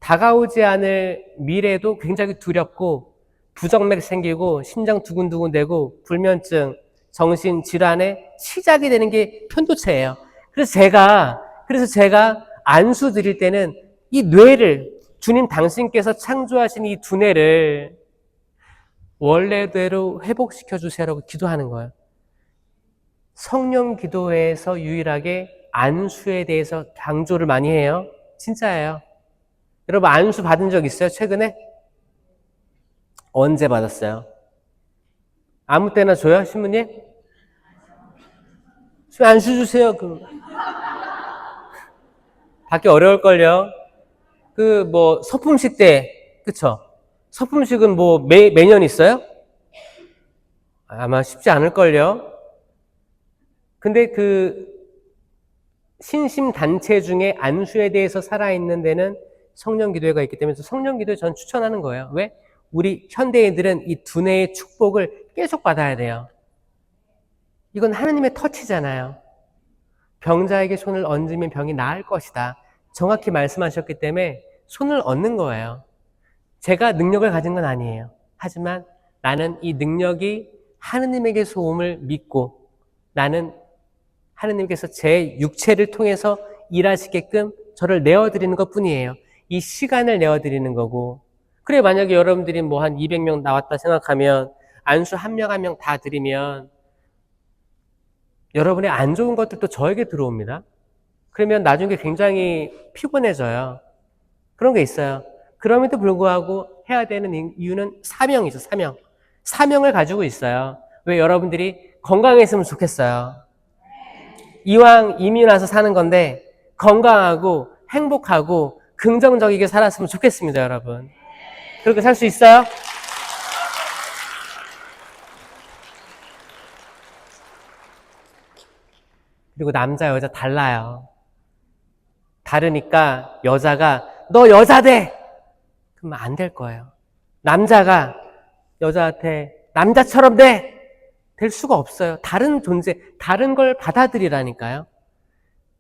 다가오지 않을 미래도 굉장히 두렵고 부정맥 생기고 심장 두근두근대고 불면증, 정신질환의 시작이 되는 게 편도체예요. 그래서 제가 안수 드릴 때는 이 뇌를 주님 당신께서 창조하신 이 두뇌를 원래대로 회복시켜 주세요라고 기도하는 거예요. 성령 기도회에서 유일하게 안수에 대해서 강조를 많이 해요. 진짜예요. 여러분 안수 받은 적 있어요? 최근에? 언제 받았어요? 아무 때나 줘요? 신부님? 안수 주세요. 받기 어려울걸요? 서품식 때, 그쵸? 서품식은 매년 있어요? 아마 쉽지 않을걸요? 근데 신심단체 중에 안수에 대해서 살아있는 데는 성령기도회가 있기 때문에 성령기도회 전 추천하는 거예요. 왜? 우리 현대인들은 이 두뇌의 축복을 계속 받아야 돼요. 이건 하느님의 터치잖아요. 병자에게 손을 얹으면 병이 나을 것이다. 정확히 말씀하셨기 때문에 손을 얹는 거예요. 제가 능력을 가진 건 아니에요. 하지만 나는 이 능력이 하느님에게서 옴을 믿고 나는 하느님께서 제 육체를 통해서 일하시게끔 저를 내어드리는 것 뿐이에요. 이 시간을 내어드리는 거고. 그래, 만약에 여러분들이 한 200명 나왔다 생각하면 안수 한 명 한 명 다 드리면 여러분의 안 좋은 것들도 저에게 들어옵니다. 그러면 나중에 굉장히 피곤해져요. 그런 게 있어요. 그럼에도 불구하고 해야 되는 이유는 사명이죠, 사명. 사명을 가지고 있어요. 왜 여러분들이 건강했으면 좋겠어요. 이왕 이민 와서 사는 건데 건강하고 행복하고 긍정적이게 살았으면 좋겠습니다, 여러분. 그렇게 살 수 있어요? 그리고 남자, 여자 달라요. 다르니까 여자가 너 여자대! 그러면 안 될 거예요. 남자가 여자한테 남자처럼 돼! 될 수가 없어요. 다른 존재, 다른 걸 받아들이라니까요.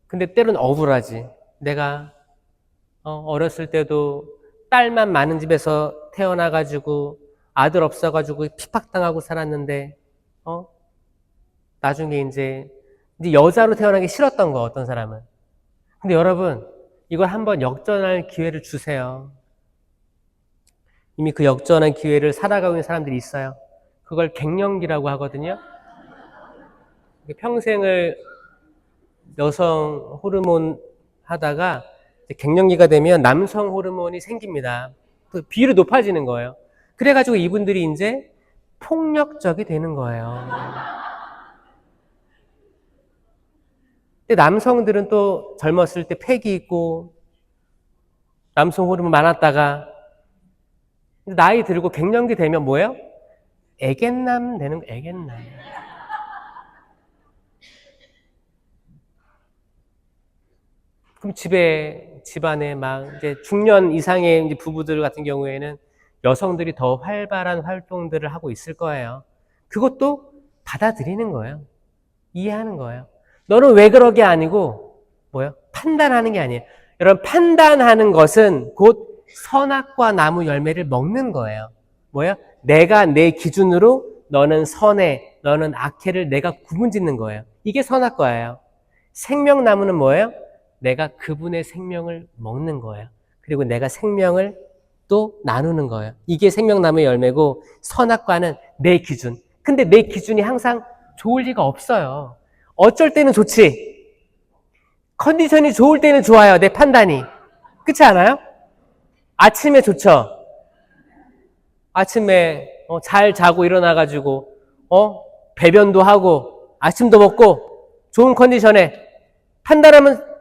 근데 때론 억울하지. 내가 어렸을 때도 딸만 많은 집에서 태어나가지고 아들 없어가지고 핍박당하고 살았는데 나중에 이제 여자로 태어나기 싫었던 거, 어떤 사람은. 근데 여러분, 이걸 한번 역전할 기회를 주세요. 이미 그 역전한 기회를 살아가고 있는 사람들이 있어요. 그걸 갱년기라고 하거든요. 평생을 여성 호르몬 하다가 갱년기가 되면 남성 호르몬이 생깁니다. 그 비율이 높아지는 거예요. 그래가지고 이분들이 이제 폭력적이 되는 거예요. 근데 남성들은 또 젊었을 때 패기 있고 남성 호르몬 많았다가 나이 들고 갱년기 되면 뭐예요? 애견남 되는 거, 애견남. 그럼 집안에 이제 중년 이상의 이제 부부들 같은 경우에는 여성들이 더 활발한 활동들을 하고 있을 거예요. 그것도 받아들이는 거예요. 이해하는 거예요. 너는 왜 그러게 아니고, 판단하는 게 아니에요. 여러분, 판단하는 것은 곧 선악과 나무 열매를 먹는 거예요. 내가 내 기준으로 너는 선해, 너는 악해를 내가 구분짓는 거예요. 이게 선악과예요. 생명나무는 뭐예요? 내가 그분의 생명을 먹는 거예요. 그리고 내가 생명을 또 나누는 거예요. 이게 생명나무의 열매고 선악과는 내 기준. 근데 내 기준이 항상 좋을 리가 없어요. 어쩔 때는 좋지. 컨디션이 좋을 때는 좋아요. 내 판단이. 그렇지 않아요? 아침에 좋죠. 아침에 잘 자고 일어나가지고 배변도 하고 아침도 먹고 좋은 컨디션에 판단하면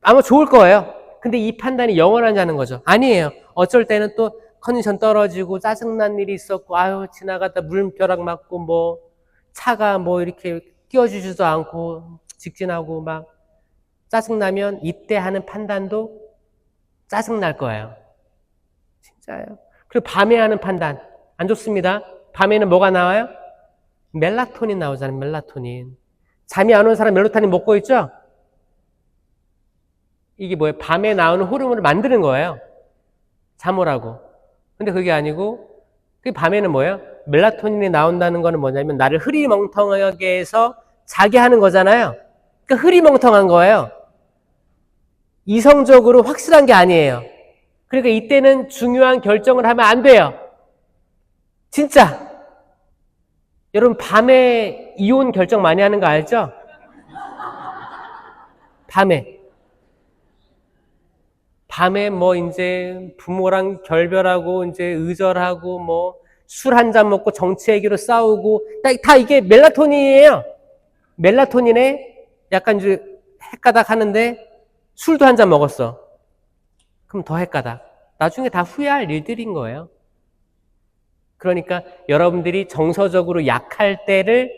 아마 좋을 거예요. 근데 이 판단이 영원하냐는 거죠. 아니에요. 어쩔 때는 또 컨디션 떨어지고 짜증난 일이 있었고 지나가다 물벼락 맞고 차가 이렇게 끼워주지도 않고 직진하고 짜증나면 이때 하는 판단도 짜증날 거예요. 진짜예요. 그리고 밤에 하는 판단 안 좋습니다. 밤에는 뭐가 나와요? 멜라토닌 나오잖아요. 멜라토닌. 잠이 안 오는 사람 멜라토닌 먹고 있죠? 이게 밤에 나오는 호르몬을 만드는 거예요. 잠 오라고. 근데 그게 아니고 그 밤에는 멜라토닌이 나온다는 거는 뭐냐면 나를 흐리멍텅하게 해서 자게 하는 거잖아요. 그러니까 흐리멍텅한 거예요. 이성적으로 확실한 게 아니에요. 그러니까 이때는 중요한 결정을 하면 안 돼요. 진짜. 여러분 밤에 이혼 결정 많이 하는 거 알죠? 밤에 뭐 이제 부모랑 결별하고 이제 의절하고 뭐 술 한 잔 먹고 정치 얘기로 싸우고 다 이게 멜라토닌이에요. 멜라토닌에 약간 이제 헷가닥 하는데 술도 한 잔 먹었어. 그럼 더 헷가닥. 나중에 다 후회할 일들인 거예요. 그러니까 여러분들이 정서적으로 약할 때를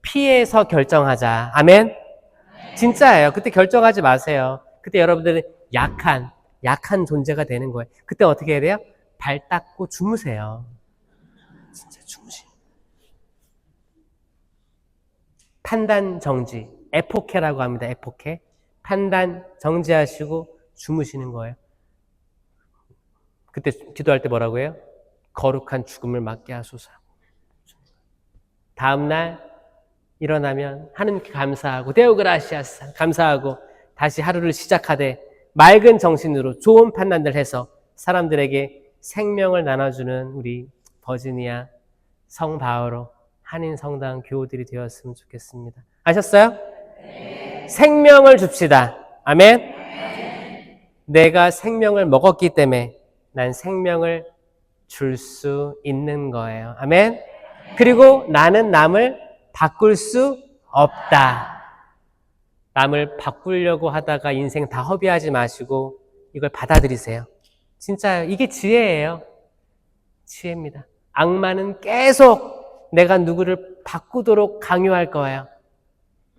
피해서 결정하자. 아멘? 진짜예요. 그때 결정하지 마세요. 그때 여러분들은 약한 존재가 되는 거예요. 그때 어떻게 해야 돼요? 발 닦고 주무세요. 진짜 주무시. 판단 정지. 에포케라고 합니다. 에포케. 판단 정지하시고 주무시는 거예요. 그때 기도할 때 뭐라고 해요? 거룩한 죽음을 맞게 하소서. 다음날 일어나면 하나님께 감사하고 데오그라시아스 감사하고 다시 하루를 시작하되 맑은 정신으로 좋은 판단을 해서 사람들에게 생명을 나눠주는 우리 버지니아 성바오로 한인 성당 교우들이 되었으면 좋겠습니다. 아셨어요? 네. 생명을 줍시다. 아멘? 네. 내가 생명을 먹었기 때문에 난 생명을 줄 수 있는 거예요. 아멘? 네. 그리고 나는 남을 바꿀 수 없다. 남을 바꾸려고 하다가 인생 다 허비하지 마시고 이걸 받아들이세요. 진짜요. 이게 지혜예요. 지혜입니다. 악마는 계속 내가 누구를 바꾸도록 강요할 거예요.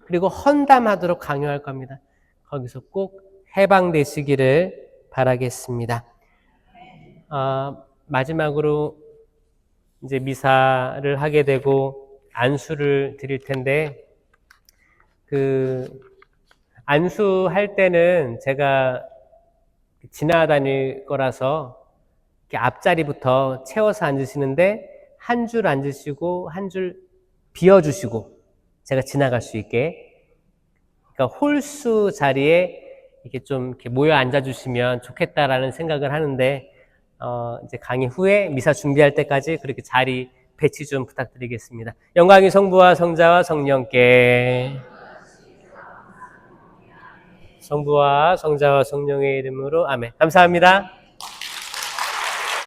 그리고 헌담하도록 강요할 겁니다. 거기서 꼭 해방되시기를 바라겠습니다. 마지막으로 이제 미사를 하게 되고 안수를 드릴 텐데 안수할 때는 제가 지나다닐 거라서 이렇게 앞자리부터 채워서 앉으시는데 한 줄 앉으시고 한 줄 비워주시고 제가 지나갈 수 있게 그러니까 홀수 자리에 이렇게 좀 이렇게 모여 앉아주시면 좋겠다라는 생각을 하는데 이제 강의 후에 미사 준비할 때까지 그렇게 자리 배치 좀 부탁드리겠습니다. 영광이 성부와 성자와 성령께 성부와 성자와 성령의 이름으로 아멘. 감사합니다.